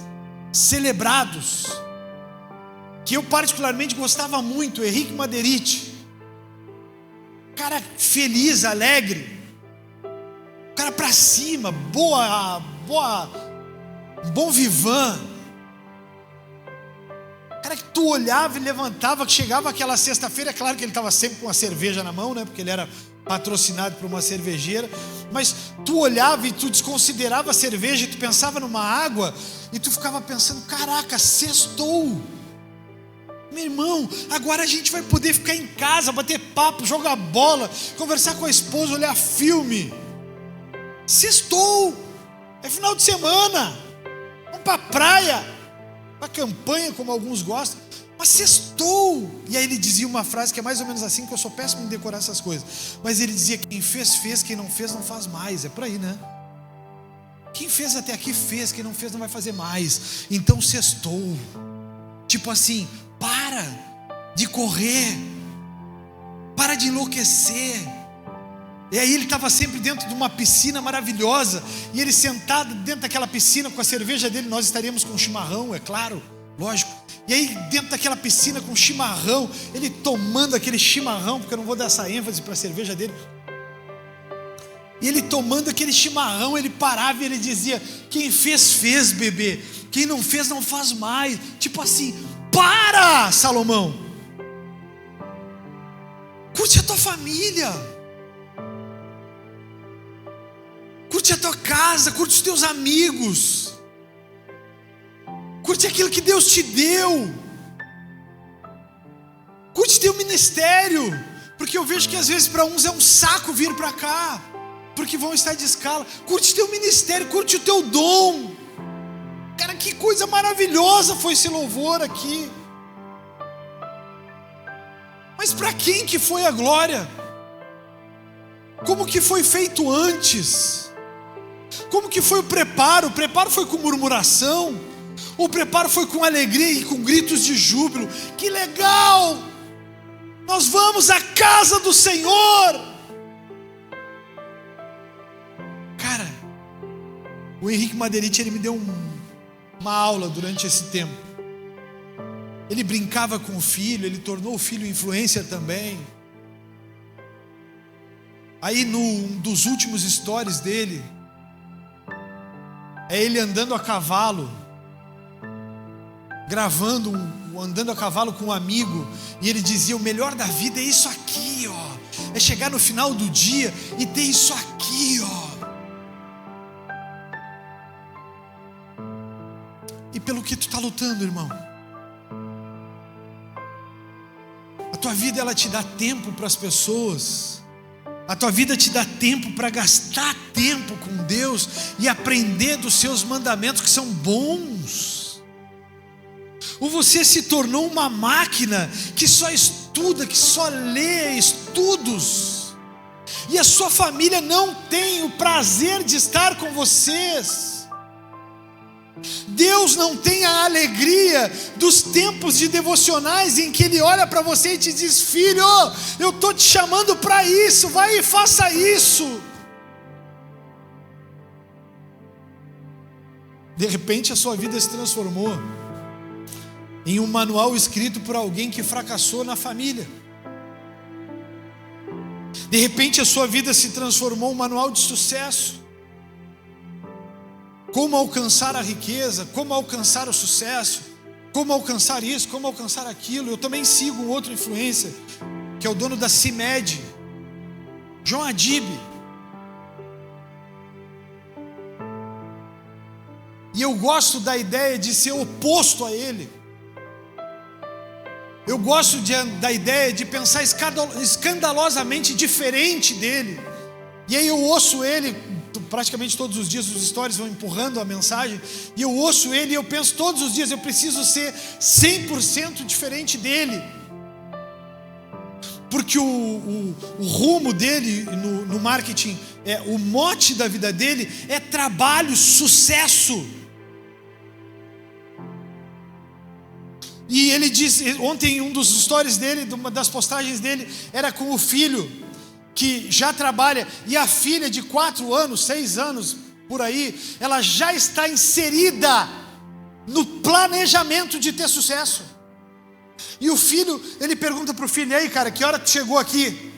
celebrados, que eu particularmente gostava muito, Henrique Maderite. Cara feliz, alegre, cara pra cima, bom vivan. Cara que tu olhava e levantava, que chegava aquela sexta-feira, é claro que ele estava sempre com uma cerveja na mão, né? Porque ele era patrocinado por uma cervejeira, mas tu olhava e tu desconsiderava a cerveja, e tu pensava numa água, e tu ficava pensando, caraca, sextou. Meu irmão, agora a gente vai poder ficar em casa, bater papo, jogar bola, conversar com a esposa, olhar filme. Sextou, é final de semana, vamos pra praia, pra campanha, como alguns gostam, mas sextou. E aí ele dizia uma frase que é mais ou menos assim, que eu sou péssimo em decorar essas coisas, mas ele dizia, quem fez, fez, quem não fez, não faz mais. É por aí, né? Quem fez até aqui fez, quem não fez não vai fazer mais. Então sextou. Tipo assim, para de correr, para de enlouquecer. E aí ele estava sempre dentro de uma piscina maravilhosa, e ele sentado dentro daquela piscina com a cerveja dele, nós estaríamos com chimarrão, é claro, lógico. E aí dentro daquela piscina com chimarrão, ele tomando aquele chimarrão, porque eu não vou dar essa ênfase para a cerveja dele. E ele tomando aquele chimarrão, ele parava e ele dizia, quem fez, fez, bebê, quem não fez, não faz mais. Tipo assim, para, Salomão, curte a tua família, curte a tua casa, curte os teus amigos, curte aquilo que Deus te deu, curte teu ministério, porque eu vejo que às vezes para uns é um saco vir para cá, porque vão estar de escala. Curte teu ministério, curte o teu dom. Cara, que coisa maravilhosa foi esse louvor aqui. Mas para quem que foi a glória? Como que foi feito antes? Como que foi o preparo? O preparo foi com murmuração? O preparo foi com alegria e com gritos de júbilo? Que legal! Nós vamos à casa do Senhor. Cara, o Henrique Maderite, ele me deu uma aula durante esse tempo. Ele brincava com o filho, ele tornou o filho influencer também. Aí num dos últimos stories dele, é ele andando a cavalo, gravando andando a cavalo com um amigo, e ele dizia, o melhor da vida é isso aqui, ó, é chegar no final do dia e ter isso aqui, ó. E pelo que tu está lutando, irmão? A tua vida, ela te dá tempo para as pessoas. A tua vida te dá tempo para gastar tempo com Deus e aprender dos seus mandamentos que são bons. Ou você se tornou uma máquina que só estuda, que só lê estudos, e a sua família não tem o prazer de estar com vocês. Deus não tem a alegria dos tempos de devocionais em que Ele olha para você e te diz, filho, eu estou te chamando para isso, vai e faça isso. De repente a sua vida se transformou em um manual escrito por alguém que fracassou na família. De repente a sua vida se transformou em um manual de sucesso. Como alcançar a riqueza, como alcançar o sucesso, como alcançar isso, como alcançar aquilo. Eu também sigo um outro influencer, que é o dono da CIMED, João Adib. E eu gosto da ideia de ser oposto a ele. Eu gosto da ideia de pensar escandalosamente diferente dele. E aí eu ouço ele praticamente todos os dias os stories vão empurrando a mensagem, e eu ouço ele e eu penso todos os dias, eu preciso ser 100% diferente dele. Porque o rumo dele no marketing, o mote da vida dele é trabalho, sucesso. E ele disse, ontem um dos stories dele, uma das postagens dele, era com o filho, que já trabalha, e a filha de 4 anos, 6 anos, por aí, ela já está inserida no planejamento de ter sucesso. E o filho, ele pergunta para o filho: e aí, cara, que hora tu chegou aqui?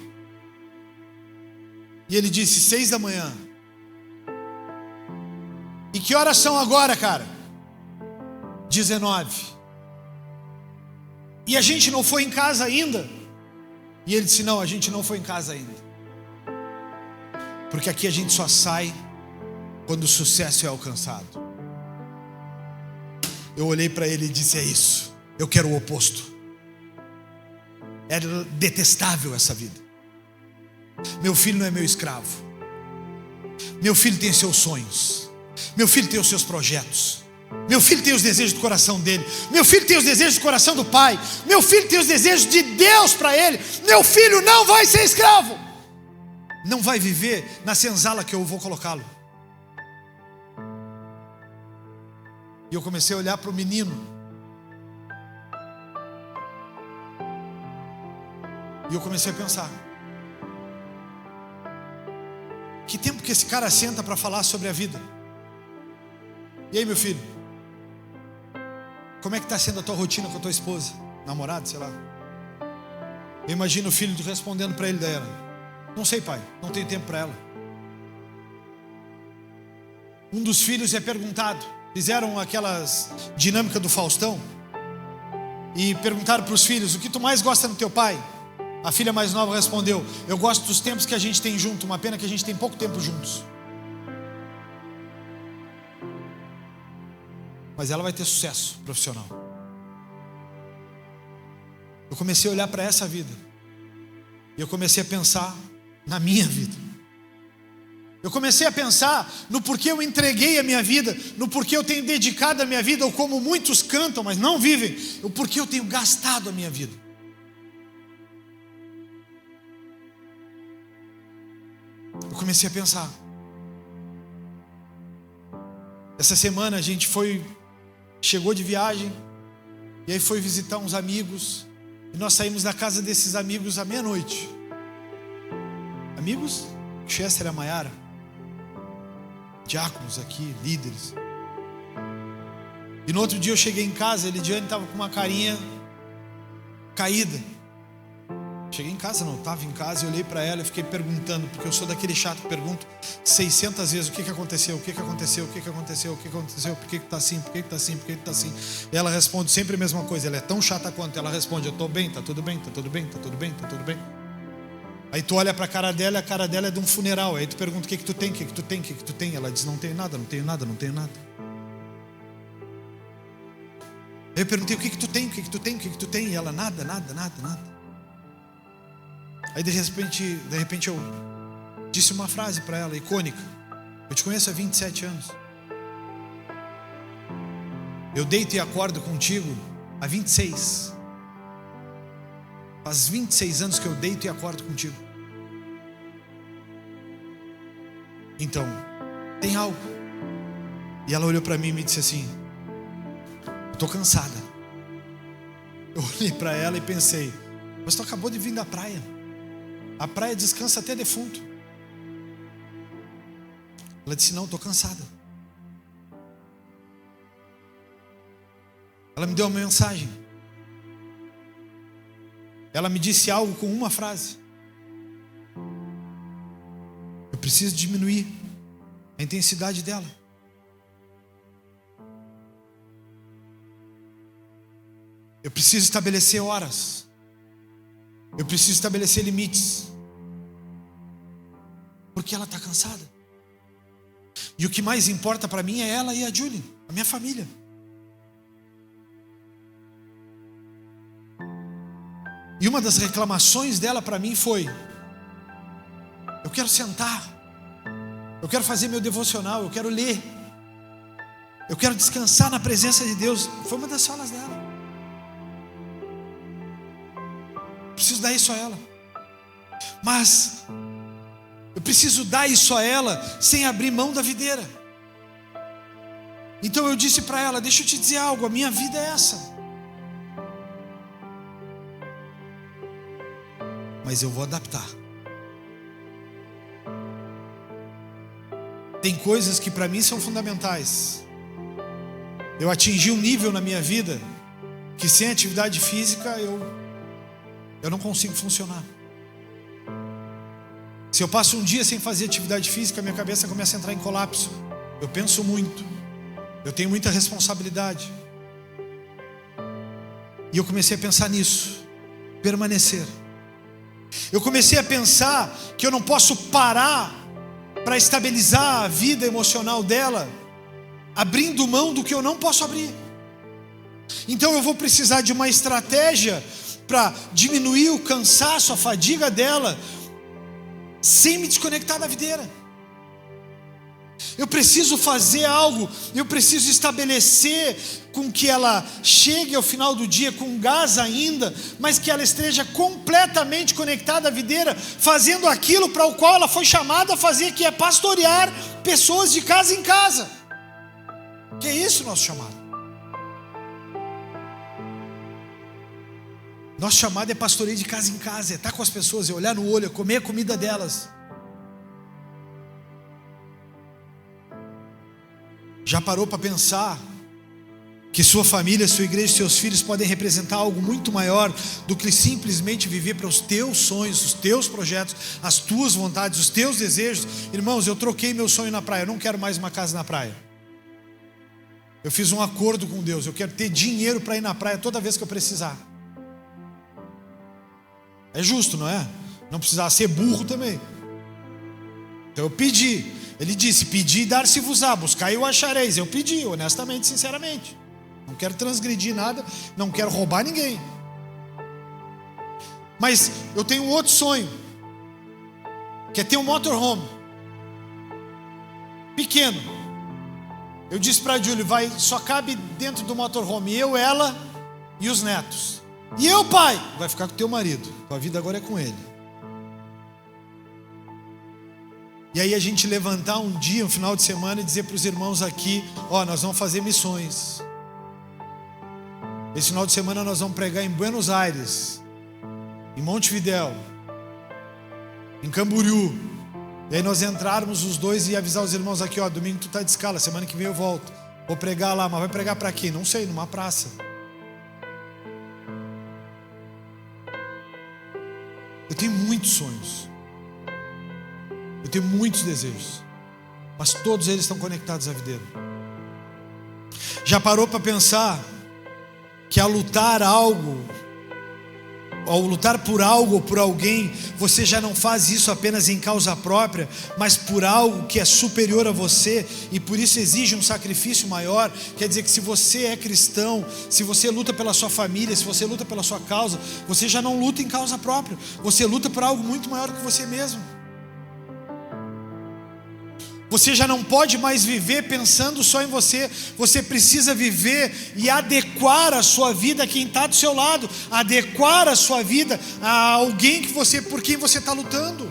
E ele disse: 6 da manhã. E que horas são agora, cara? 19. E a gente não foi em casa ainda? E ele disse: não, a gente não foi em casa ainda. Porque aqui a gente só sai quando o sucesso é alcançado. Eu olhei para ele e disse: é isso, eu quero o oposto. Era detestável essa vida. Meu filho não é meu escravo. Meu filho tem seus sonhos. Meu filho tem os seus projetos. Meu filho tem os desejos do coração dele. Meu filho tem os desejos do coração do pai. Meu filho tem os desejos de Deus para ele. Meu filho não vai ser escravo. Não vai viver na senzala que eu vou colocá-lo. E eu comecei a olhar para o menino. E eu comecei a pensar: que tempo que esse cara senta para falar sobre a vida? E aí, meu filho, como é que está sendo a tua rotina com a tua esposa, namorado, sei lá? Eu imagino o filho respondendo para ele daí: não sei, pai, não tenho tempo para ela. Um dos filhos é perguntado, fizeram aquelas dinâmicas do Faustão e perguntaram para os filhos: o que tu mais gosta no teu pai? A filha mais nova respondeu: eu gosto dos tempos que a gente tem junto, uma pena que a gente tem pouco tempo juntos. Mas ela vai ter sucesso profissional. Eu comecei a olhar para essa vida, e eu comecei a pensar na minha vida. Eu comecei a pensar no porquê eu entreguei a minha vida, no porquê eu tenho dedicado a minha vida, ou como muitos cantam, mas não vivem, o porquê eu tenho gastado a minha vida. Eu comecei a pensar. Essa semana a gente chegou de viagem, e aí foi visitar uns amigos, e nós saímos da casa desses amigos à meia-noite. Amigos? Chester e a Maiara, diáconos aqui, líderes. E no outro dia eu cheguei em casa, a Elidiane estava com uma carinha caída. Cheguei em casa, não, estava em casa, e olhei para ela e fiquei perguntando, porque eu sou daquele chato que pergunto 600 vezes: o que aconteceu, o que aconteceu, o que aconteceu, o que aconteceu, por que está assim, por que está assim, por que está assim. E ela responde sempre a mesma coisa, ela é tão chata quanto. Ela responde: eu estou bem, está tudo bem, está tudo bem, está tudo bem, está tudo bem. Aí tu olha para a cara dela, e a cara dela é de um funeral. Aí tu pergunta: o que tu tem, o que tu tem, o que tu tem? Ela diz: não tenho nada, não tenho nada, não tenho nada. Aí eu perguntei: o que tu tem, o que tu tem, o que tu tem? E ela: nada, nada, nada, nada. Aí de repente eu disse uma frase para ela, icônica: eu te conheço há 27 anos. Eu deito e acordo contigo há 26. Faz 26 anos que eu deito e acordo contigo. Então, tem algo. E ela olhou para mim e me disse assim: eu estou cansada. Eu olhei para ela e pensei: mas tu acabou de vir da praia. A praia descansa até defunto. Ela disse: não, estou cansada. Ela me deu uma mensagem. Ela me disse algo com uma frase: eu preciso diminuir a intensidade dela. Eu preciso estabelecer horas. Eu preciso estabelecer limites. Porque ela está cansada. E o que mais importa para mim é ela e a Julie, a minha família. E uma das reclamações dela para mim foi: eu quero sentar Eu quero fazer meu devocional, eu quero ler. Eu quero descansar na presença de Deus. Foi uma das falas dela. Preciso dar isso a ela. Mas eu preciso dar isso a ela sem abrir mão da videira. Então eu disse para ela: deixa eu te dizer algo, a minha vida é essa. Mas eu vou adaptar. Tem coisas que para mim são fundamentais. Eu atingi um nível na minha vida que sem atividade física eu não consigo funcionar. Se eu passo um dia sem fazer atividade física, minha cabeça começa a entrar em colapso. Eu penso muito. Eu tenho muita responsabilidade. E eu comecei a pensar nisso. Permanecer. Eu comecei a pensar que eu não posso parar para estabilizar a vida emocional dela, abrindo mão do que eu não posso abrir. Então eu vou precisar de uma estratégia para diminuir o cansaço, a fadiga dela, sem me desconectar da videira. Eu preciso fazer algo, eu preciso estabelecer com que ela chegue ao final do dia com gás ainda, mas que ela esteja completamente conectada à videira, fazendo aquilo para o qual ela foi chamada a fazer, que é pastorear pessoas de casa em casa. Que é isso o nosso chamado. Nosso chamado é pastoreio de casa em casa, é estar com as pessoas, é olhar no olho, é comer a comida delas. Já parou para pensar que sua família, sua igreja, seus filhos podem representar algo muito maior do que simplesmente viver para os teus sonhos, os teus projetos, as tuas vontades, os teus desejos? Irmãos, eu troquei meu sonho na praia, eu não quero mais uma casa na praia. Eu fiz um acordo com Deus, eu quero ter dinheiro para ir na praia toda vez que eu precisar. É justo, não é? Não precisava ser burro também. Então eu pedi. Ele disse: pedi e dar-se-vos-á, buscai e o achareis. Eu pedi, honestamente, sinceramente. Não quero transgredir nada, não quero roubar ninguém. Mas eu tenho um outro sonho, que é ter um motorhome pequeno. Eu disse para a Júlia: só cabe dentro do motorhome eu, ela e os netos. E eu, pai, vai ficar com o teu marido, a vida agora é com ele. E aí a gente levantar um dia, um final de semana, e dizer para os irmãos aqui: nós vamos fazer missões. Esse final de semana nós vamos pregar em Buenos Aires, em Montevidéu, em Camboriú. E aí nós entrarmos os dois e avisar os irmãos aqui: domingo tu tá de escala, semana que vem eu volto. Vou pregar lá, mas vai pregar para quê? Não sei, numa praça. Eu tenho muitos sonhos. Eu tenho muitos desejos, mas todos eles estão conectados à videira. Já parou para pensar que ao lutar por algo ou por alguém, você já não faz isso apenas em causa própria, mas por algo que é superior a você, e por isso exige um sacrifício maior? Quer dizer que se você é cristão, se você luta pela sua família, se você luta pela sua causa, você já não luta em causa própria, você luta por algo muito maior do que você mesmo. Você já não pode mais viver pensando só em você. Você precisa viver e adequar a sua vida a quem está do seu lado, adequar a sua vida a alguém por quem você está lutando.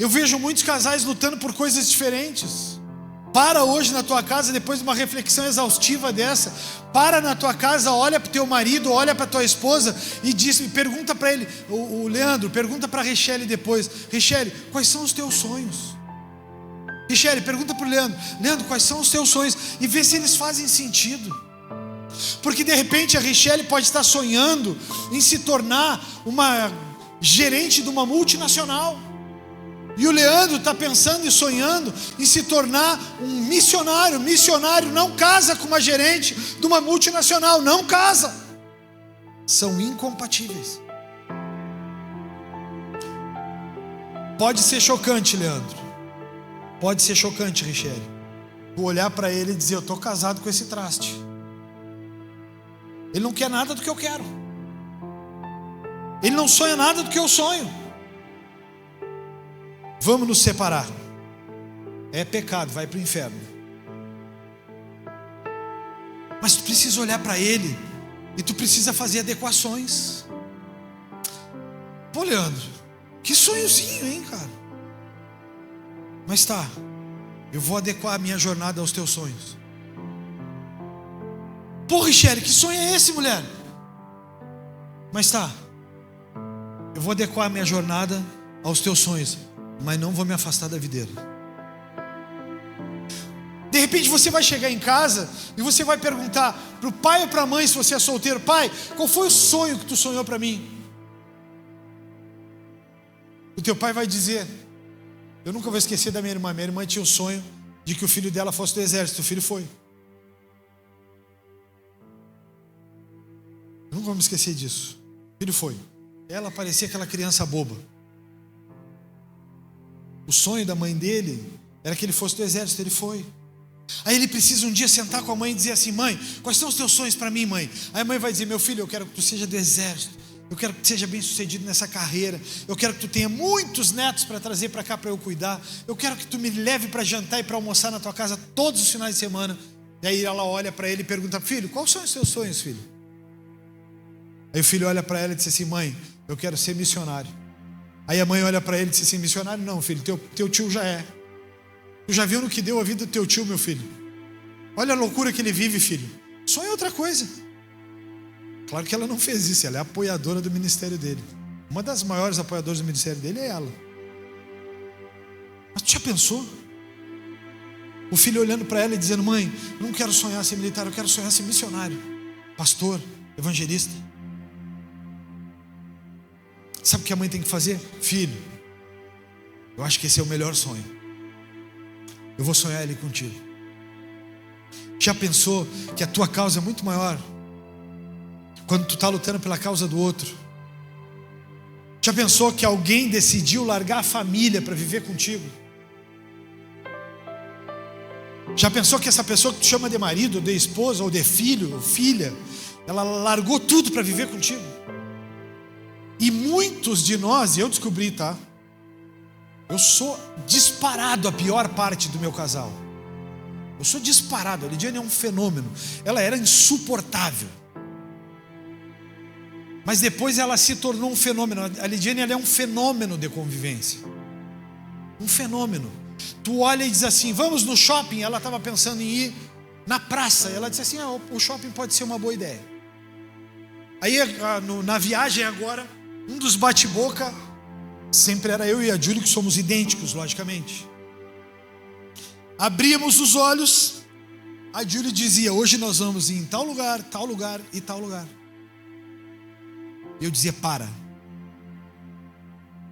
Eu vejo muitos casais lutando por coisas diferentes. Para hoje na tua casa, depois de uma reflexão exaustiva dessa, para na tua casa, olha para o teu marido, olha para a tua esposa e pergunta para ele, o Leandro, pergunta para a Richelle depois: Richelle, quais são os teus sonhos? Richelle, pergunta para o Leandro: Leandro, quais são os teus sonhos? E vê se eles fazem sentido. Porque de repente a Richelle pode estar sonhando em se tornar uma gerente de uma multinacional. E o Leandro está pensando e sonhando em se tornar um missionário. Missionário não casa com uma gerente de uma multinacional, não casa. São incompatíveis. Pode ser chocante, Leandro. Pode ser chocante, Richelle. Vou olhar para ele e dizer: eu estou casado com esse traste. Ele não quer nada do que eu quero. Ele não sonha nada do que eu sonho. vamos nos separar. É pecado, vai para o inferno. Mas tu precisa olhar para ele e tu precisa fazer adequações. Pô, Leandro, que sonhozinho, hein, cara? Mas tá, eu vou adequar a minha jornada aos teus sonhos. Pô, Richelle, que sonho é esse, mulher? Mas tá, eu vou adequar a minha jornada aos teus sonhos, mas não vou me afastar da videira. De repente você vai chegar em casa e você vai perguntar para o pai ou para a mãe, se você é solteiro: pai, qual foi o sonho que tu sonhou para mim? O teu pai vai dizer: eu nunca vou esquecer da minha irmã. Minha irmã tinha o sonho de que o filho dela fosse do exército. O filho foi. Eu nunca vou me esquecer disso. O filho foi. Ela parecia aquela criança boba. O sonho da mãe dele era que ele fosse do exército. Ele foi. Aí ele precisa um dia sentar com a mãe e dizer assim: mãe, quais são os teus sonhos para mim, mãe? Aí a mãe vai dizer: meu filho, eu quero que tu seja do exército, eu quero que tu seja bem sucedido nessa carreira, eu quero que tu tenha muitos netos para trazer para cá para eu cuidar, eu quero que tu me leve para jantar e para almoçar na tua casa todos os finais de semana. E aí ela olha para ele e pergunta: filho, quais são os teus sonhos, filho? Aí o filho olha para ela e diz assim: mãe, eu quero ser missionário. Aí a mãe olha para ele e diz assim: missionário não, filho, teu tio já é. Tu já viu no que deu a vida do teu tio, meu filho? Olha a loucura que ele vive, filho. Sonho é outra coisa. Claro que ela não fez isso, ela é apoiadora do ministério dele. Uma das maiores apoiadoras do ministério dele é ela. Mas tu já pensou? O filho olhando para ela e dizendo: mãe, eu não quero sonhar ser militar, eu quero sonhar ser missionário, pastor, evangelista. Sabe o que a mãe tem que fazer? Filho, eu acho que esse é o melhor sonho. Eu vou sonhar ele contigo. Já pensou que a tua causa é muito maior quando tu está lutando pela causa do outro? Já pensou que alguém decidiu largar a família para viver contigo? Já pensou que essa pessoa que tu chama de marido, ou de esposa, ou de filho, ou filha, ela largou tudo para viver contigo? E muitos de nós, e eu descobri, tá? Eu sou disparado a pior parte do meu casal. Eu sou disparado. A Lidiane é um fenômeno. Ela era insuportável, mas depois ela se tornou um fenômeno. A Lidiane, ela é um fenômeno de convivência. Um fenômeno. Tu olha e diz assim: vamos no shopping. Ela estava pensando em ir na praça. Ela disse assim: o shopping pode ser uma boa ideia. Aí na viagem agora, um dos bate-boca sempre era eu e a Júlia, que somos idênticos, logicamente. Abríamos os olhos, a Júlia dizia: hoje nós vamos em tal lugar e tal lugar. E eu dizia: para.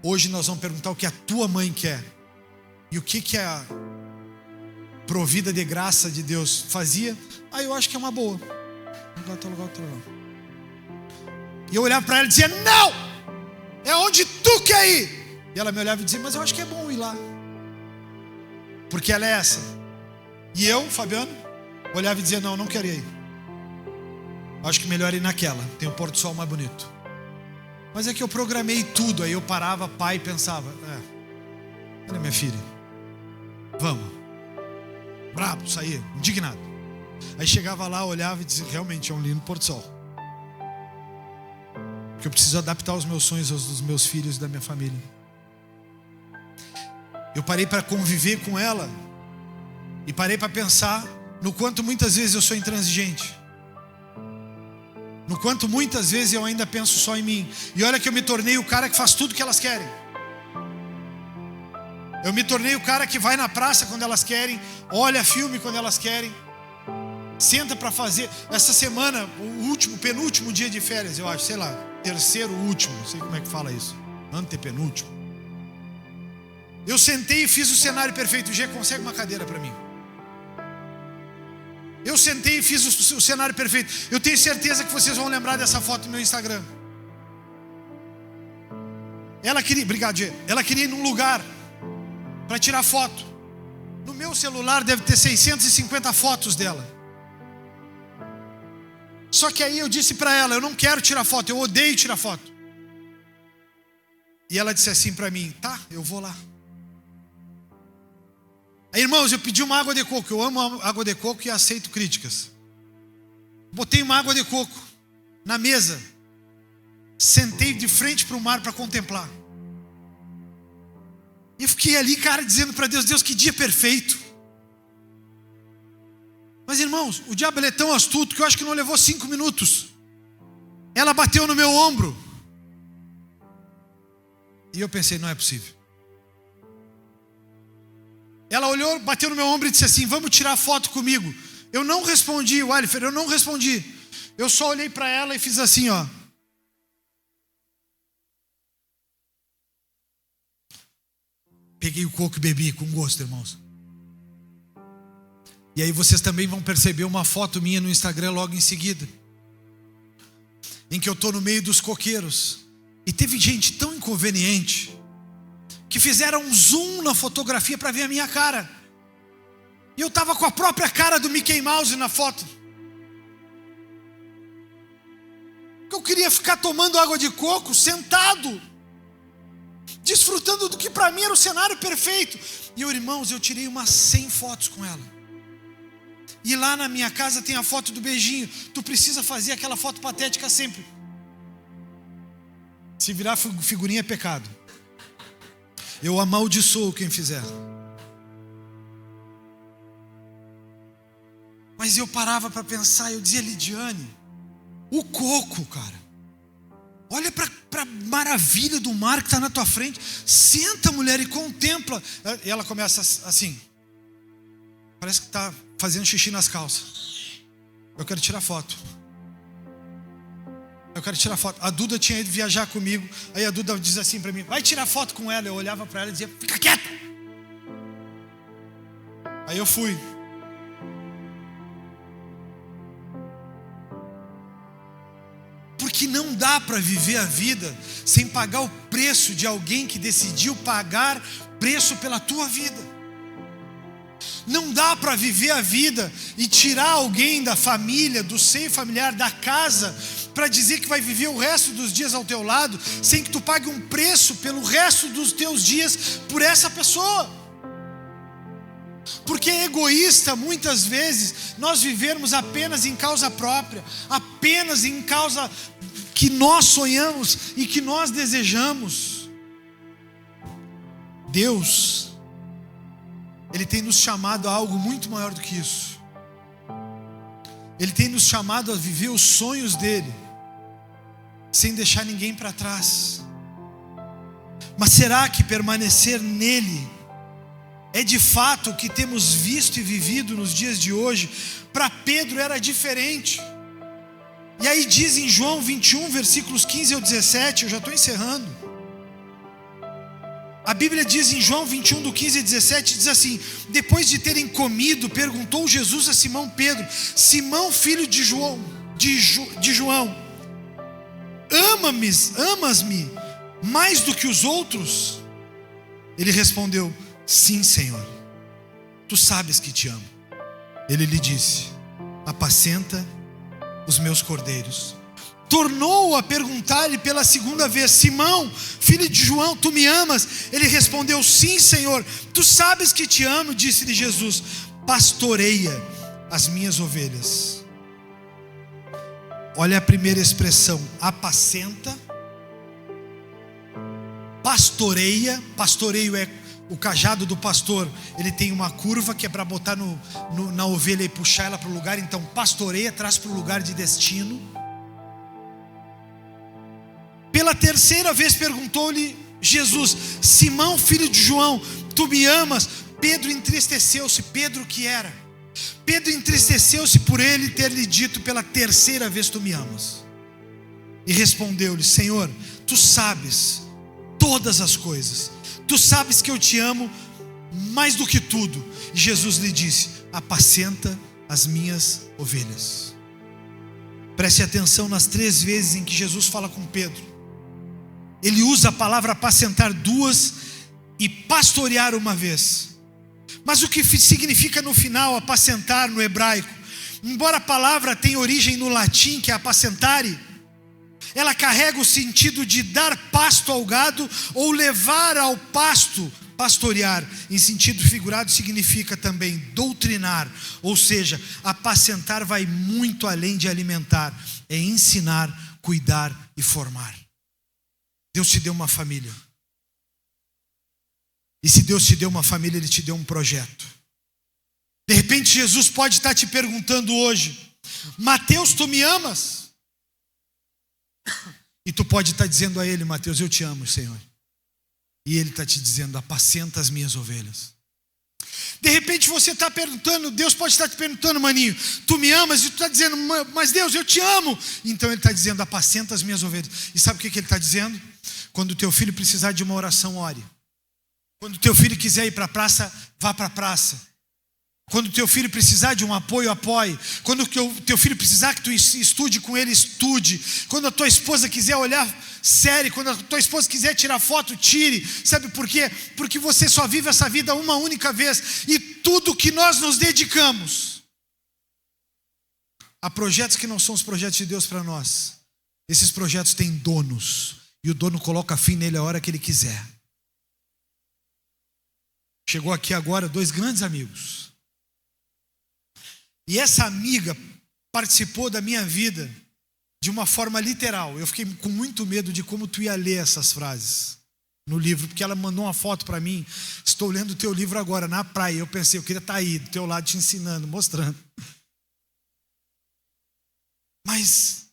Hoje nós vamos perguntar o que a tua mãe quer. E o que a provida de graça de Deus fazia? Eu acho que é uma boa. Tal lugar. E eu olhava para ela e dizia: não! É onde tu quer ir. E ela me olhava e dizia: mas eu acho que é bom ir lá, porque ela é essa. E eu, Fabiano, olhava e dizia: não, não quero ir. Acho que melhor ir naquela, tem um pôr do sol mais bonito. Mas é que eu programei tudo. Aí eu parava, pai, e pensava: olha, minha filha, vamos. Brabo, saía, indignado. Aí chegava lá, olhava e dizia: realmente é um lindo pôr do sol, porque eu preciso adaptar os meus sonhos aos dos meus filhos e da minha família. Eu parei para conviver com ela e parei para pensar no quanto muitas vezes eu sou intransigente, no quanto muitas vezes eu ainda penso só em mim. E olha que eu me tornei o cara que faz tudo que elas querem. Eu me tornei o cara que vai na praça quando elas querem, olha filme quando elas querem, senta para fazer. Essa semana, penúltimo dia de férias, eu acho, sei lá, terceiro, último, não sei como é que fala isso, antepenúltimo. Eu sentei e fiz o cenário perfeito. G, consegue uma cadeira para mim? Eu sentei e fiz o cenário perfeito. Eu tenho certeza que vocês vão lembrar dessa foto no meu Instagram. Ela queria, obrigado, G. Ela queria ir num lugar para tirar foto. No meu celular deve ter 650 fotos dela. Só que aí eu disse para ela: eu não quero tirar foto, eu odeio tirar foto. E ela disse assim para mim: tá, eu vou lá. Aí, irmãos, eu pedi uma água de coco. Eu amo água de coco e aceito críticas. Botei uma água de coco na mesa. Sentei de frente para o mar para contemplar. E fiquei ali, cara, dizendo para Deus: Deus, que dia perfeito. Mas, irmãos, o diabo ele é tão astuto que eu acho que não levou 5 minutos. Ela bateu no meu ombro. E eu pensei: não é possível. Ela olhou, bateu no meu ombro e disse assim: vamos tirar foto comigo. Eu não respondi, Walifer, eu não respondi. Eu só olhei para ela e fiz assim, ó. Peguei o coco e bebi com gosto, irmãos. E aí vocês também vão perceber uma foto minha no Instagram logo em seguida, em que eu estou no meio dos coqueiros. E teve gente tão inconveniente que fizeram um zoom na fotografia para ver a minha cara. E eu estava com a própria cara do Mickey Mouse na foto. Eu queria ficar tomando água de coco, sentado, desfrutando do que para mim era o cenário perfeito. E eu, irmãos, eu tirei umas 100 fotos com ela. E lá na minha casa tem a foto do beijinho. Tu precisa fazer aquela foto patética sempre. Se virar figurinha é pecado. Eu amaldiçoo quem fizer. Mas eu parava para pensar, eu dizia: Lidiane, o coco, cara, olha para a maravilha do mar que está na tua frente. Senta, mulher, e contempla. E ela começa assim, parece que está fazendo xixi nas calças. Eu quero tirar foto. Eu quero tirar foto. A Duda tinha ido viajar comigo. Aí a Duda diz assim para mim: vai tirar foto com ela. Eu olhava para ela e dizia: fica quieta. Aí eu fui. Porque não dá para viver a vida sem pagar o preço de alguém que decidiu pagar preço pela tua vida. Não dá para viver a vida e tirar alguém da família, do seio familiar, da casa, para dizer que vai viver o resto dos dias ao teu lado, sem que tu pague um preço pelo resto dos teus dias por essa pessoa. Porque é egoísta muitas vezes nós vivermos apenas em causa própria, apenas em causa que nós sonhamos e que nós desejamos. Deus, Ele tem nos chamado a algo muito maior do que isso. Ele tem nos chamado a viver os sonhos dEle, sem deixar ninguém para trás. Mas será que permanecer nele é de fato o que temos visto e vivido nos dias de hoje? Para Pedro era diferente. E aí diz em João 21, versículos 15 ao 17, eu já estou encerrando. A Bíblia diz em João 21, do 15 a 17, diz assim: depois de terem comido, perguntou Jesus a Simão Pedro: Simão, filho de João, amas-me mais do que os outros? Ele respondeu: sim, Senhor, tu sabes que te amo. Ele lhe disse: apacenta os meus cordeiros. Tornou a perguntar-lhe pela segunda vez: Simão, filho de João, tu me amas? Ele respondeu: sim, Senhor, tu sabes que te amo. Disse-lhe Jesus: pastoreia as minhas ovelhas. Olha a primeira expressão: apacenta, pastoreia. Pastoreio é o cajado do pastor, ele tem uma curva que é para botar na ovelha e puxar ela para o lugar. Então pastoreia, traz para o lugar de destino. Pela terceira vez perguntou-lhe Jesus: Simão, filho de João, tu me amas? Pedro entristeceu-se. Pedro que era? Pedro entristeceu-se por ele ter lhe dito pela terceira vez: tu me amas. E respondeu-lhe: Senhor, tu sabes todas as coisas, tu sabes que eu te amo mais do que tudo. E Jesus lhe disse: apacenta as minhas ovelhas. Preste atenção nas 3 vezes em que Jesus fala com Pedro. Ele usa a palavra apacentar 2 e pastorear 1 vez. Mas o que significa no final apacentar no hebraico? Embora a palavra tenha origem no latim, que é apacentare, ela carrega o sentido de dar pasto ao gado ou levar ao pasto Pastorear, em sentido figurado, significa também doutrinar, ou seja, apacentar vai muito além de alimentar, é ensinar, cuidar e formar. Deus te deu uma família. E se Deus te deu uma família, Ele te deu um projeto. De repente Jesus pode estar te perguntando hoje: Mateus, tu me amas? E tu pode estar dizendo a Ele: Mateus, eu te amo, Senhor. E Ele está te dizendo: apacenta as minhas ovelhas. De repente você está perguntando, Deus pode estar te perguntando: maninho, tu me amas? E tu está dizendo: mas Deus, eu te amo. Então Ele está dizendo: apacenta as minhas ovelhas. E sabe o que Ele está dizendo? Quando o teu filho precisar de uma oração, ore. Quando o teu filho quiser ir para a praça, vá para a praça. Quando o teu filho precisar de um apoio, apoie. Quando o teu filho precisar que tu estude com ele, estude. Quando a tua esposa quiser olhar série, quando a tua esposa quiser tirar foto, tire. Sabe por quê? Porque você só vive essa vida uma única vez. E tudo que nós nos dedicamos a projetos que não são os projetos de Deus para nós, esses projetos têm donos. E o dono coloca fim nele a hora que ele quiser. Chegou aqui agora 2 grandes amigos. E essa amiga participou da minha vida de uma forma literal. Eu fiquei com muito medo de como tu ia ler essas frases no livro, porque ela mandou uma foto para mim: estou lendo o teu livro agora na praia. Eu pensei, eu queria estar aí do teu lado te ensinando, mostrando. Mas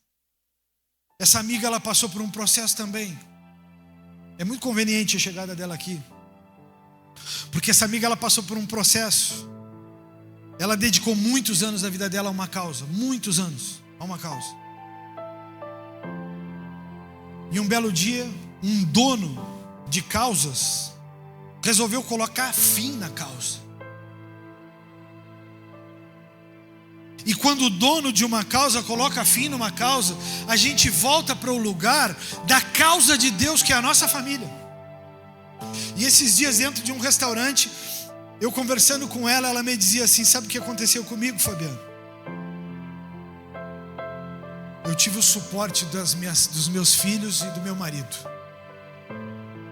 essa amiga, ela passou por um processo também. É muito conveniente a chegada dela aqui, porque essa amiga, ela passou por um processo. Ela dedicou muitos anos da vida dela a uma causa. Muitos anos a uma causa. E um belo dia, um dono de causas resolveu colocar fim na causa. E quando o dono de uma causa coloca fim numa causa, a gente volta para o lugar da causa de Deus, que é a nossa família. E esses dias, dentro de um restaurante, eu conversando com ela, ela me dizia assim: sabe o que aconteceu comigo, Fabiano? Eu tive o suporte dos meus filhos e do meu marido.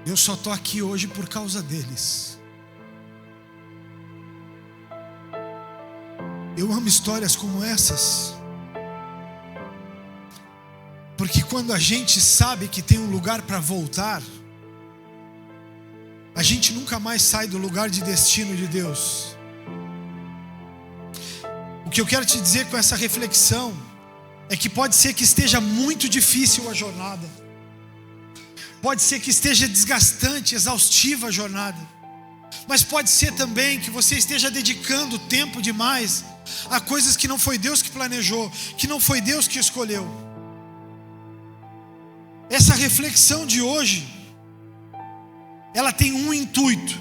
Eu só estou aqui hoje por causa deles. Eu amo histórias como essas, porque quando a gente sabe que tem um lugar para voltar, a gente nunca mais sai do lugar de destino de Deus. O que eu quero te dizer com essa reflexão é que pode ser que esteja muito difícil a jornada, pode ser que esteja desgastante, exaustiva a jornada, mas pode ser também que você esteja dedicando tempo demais a coisas que não foi Deus que planejou, que não foi Deus que escolheu. Essa reflexão de hoje, ela tem um intuito: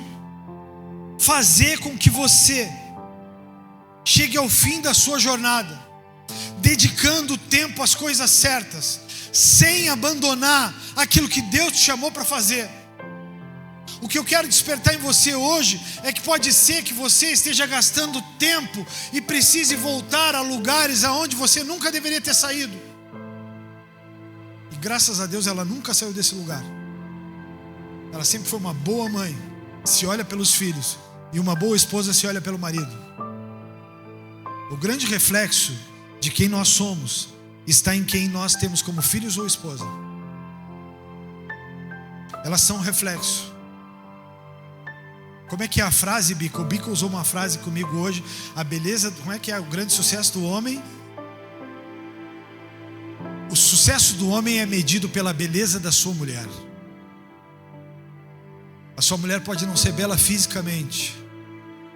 fazer com que você chegue ao fim da sua jornada, dedicando tempo às coisas certas, sem abandonar aquilo que Deus te chamou para fazer. O que eu quero despertar em você hoje é que pode ser que você esteja gastando tempo e precise voltar a lugares aonde você nunca deveria ter saído. E graças a Deus ela nunca saiu desse lugar. Ela sempre foi uma boa mãe, se olha pelos filhos, e uma boa esposa se olha pelo marido. O grande reflexo de quem nós somos está em quem nós temos como filhos ou esposa. Elas são um reflexo. Como é que é a frase, Bico? O Bico usou uma frase comigo hoje: a beleza, como é que é o grande sucesso do homem? O sucesso do homem é medido pela beleza da sua mulher. A sua mulher pode não ser bela fisicamente,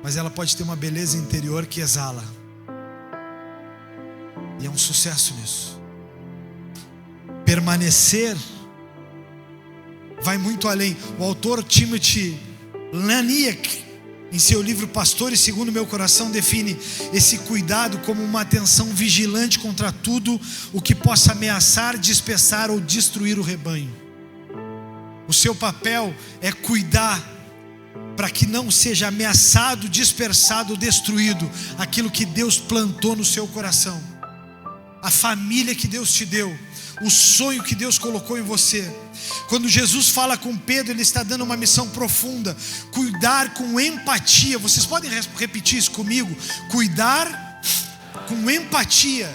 mas ela pode ter uma beleza interior que exala. E é um sucesso nisso. Permanecer vai muito além. O autor Timothy Laniak, em seu livro Pastores Segundo o Meu Coração, define esse cuidado como uma atenção vigilante contra tudo o que possa ameaçar, dispersar ou destruir o rebanho. O seu papel é cuidar para que não seja ameaçado, dispersado ou destruído aquilo que Deus plantou no seu coração, a família que Deus te deu, o sonho que Deus colocou em você. Quando Jesus fala com Pedro, Ele está dando uma missão profunda: cuidar com empatia. Vocês podem repetir isso comigo? Cuidar com empatia.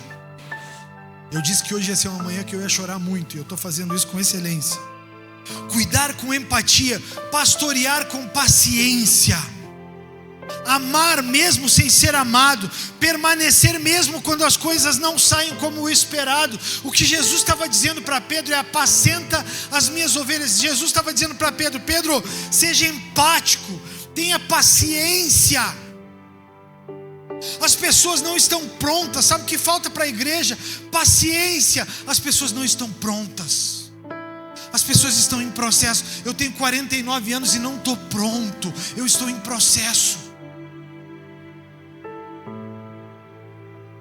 Eu disse que hoje ia ser uma manhã que eu ia chorar muito, e eu estou fazendo isso com excelência. Cuidar com empatia, pastorear com paciência, amar mesmo sem ser amado, permanecer mesmo quando as coisas não saem como o esperado. O que Jesus estava dizendo para Pedro é: apacenta as minhas ovelhas. Jesus estava dizendo para Pedro: Pedro, seja empático, tenha paciência. As pessoas não estão prontas. Sabe o que falta para a igreja? Paciência. As pessoas não estão prontas. As pessoas estão em processo. Eu tenho 49 anos e não estou pronto. Eu estou em processo.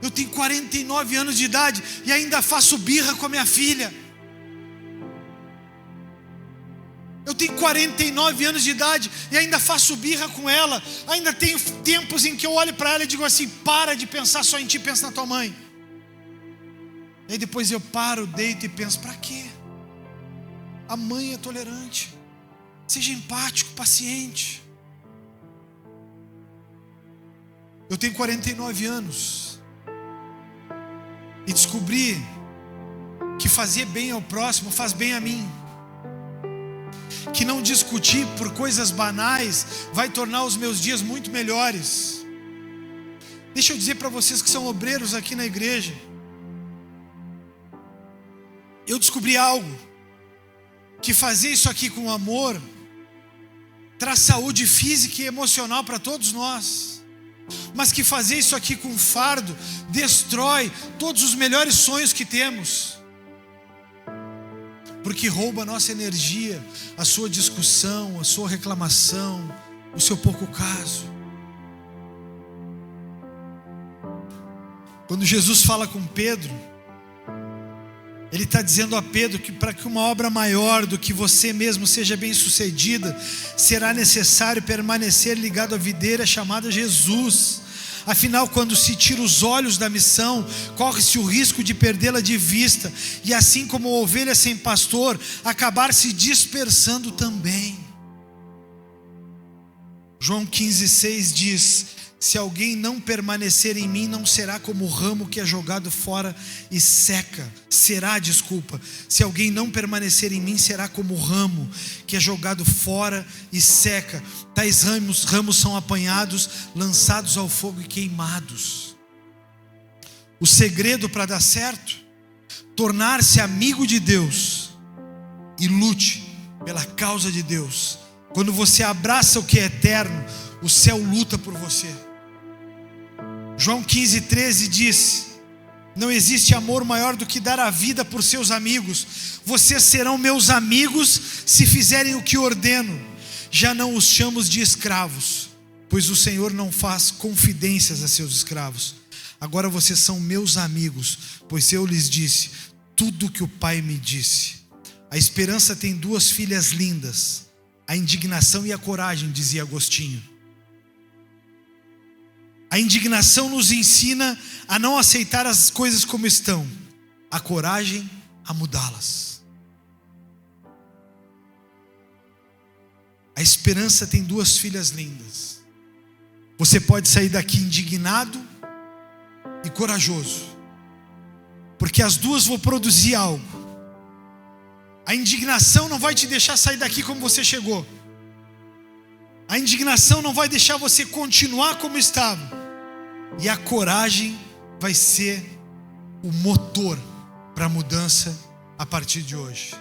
Eu tenho 49 anos de idade e ainda faço birra com a minha filha. Eu tenho 49 anos de idade e ainda faço birra com ela. Ainda tenho tempos em que eu olho para ela e digo assim: para de pensar só em ti, pensa na tua mãe. E aí depois eu paro, deito e penso: para quê? A mãe é tolerante. Seja empático, paciente. Eu tenho 49 anos e descobri que fazer bem ao próximo faz bem a mim. Que não discutir por coisas banais vai tornar os meus dias muito melhores. Deixa eu dizer para vocês que são obreiros aqui na igreja, eu descobri algo: que fazer isso aqui com amor traz saúde física e emocional para todos nós, mas que fazer isso aqui com fardo destrói todos os melhores sonhos que temos. Porque rouba a nossa energia, a sua discussão, a sua reclamação, o seu pouco caso. Quando Jesus fala com Pedro, Ele está dizendo a Pedro que para que uma obra maior do que você mesmo seja bem sucedida, será necessário permanecer ligado à videira chamada Jesus. Afinal, quando se tira os olhos da missão, corre-se o risco de perdê-la de vista, e assim como a ovelha sem pastor, acabar se dispersando também. João 15,6 diz: se alguém não permanecer em mim, não será como o ramo que é jogado fora e seca. Se alguém não permanecer em mim, será como o ramo que é jogado fora e seca. Tais ramos são apanhados, lançados ao fogo e queimados. O segredo para dar certo: tornar-se amigo de Deus e lute pela causa de Deus. Quando você abraça o que é eterno, o céu luta por você. João 15,13 diz: não existe amor maior do que dar a vida por seus amigos. Vocês serão meus amigos se fizerem o que ordeno. Já não os chamo de escravos, pois o Senhor não faz confidências a seus escravos. Agora vocês são meus amigos, pois eu lhes disse tudo o que o Pai me disse. A esperança tem duas filhas lindas: a indignação e a coragem, dizia Agostinho. A indignação nos ensina a não aceitar as coisas como estão, a coragem a mudá-las. A esperança tem duas filhas lindas. Você pode sair daqui indignado e corajoso, porque as duas vão produzir algo. A indignação não vai te deixar sair daqui como você chegou. A indignação não vai deixar você continuar como estava. E a coragem vai ser o motor para a mudança a partir de hoje.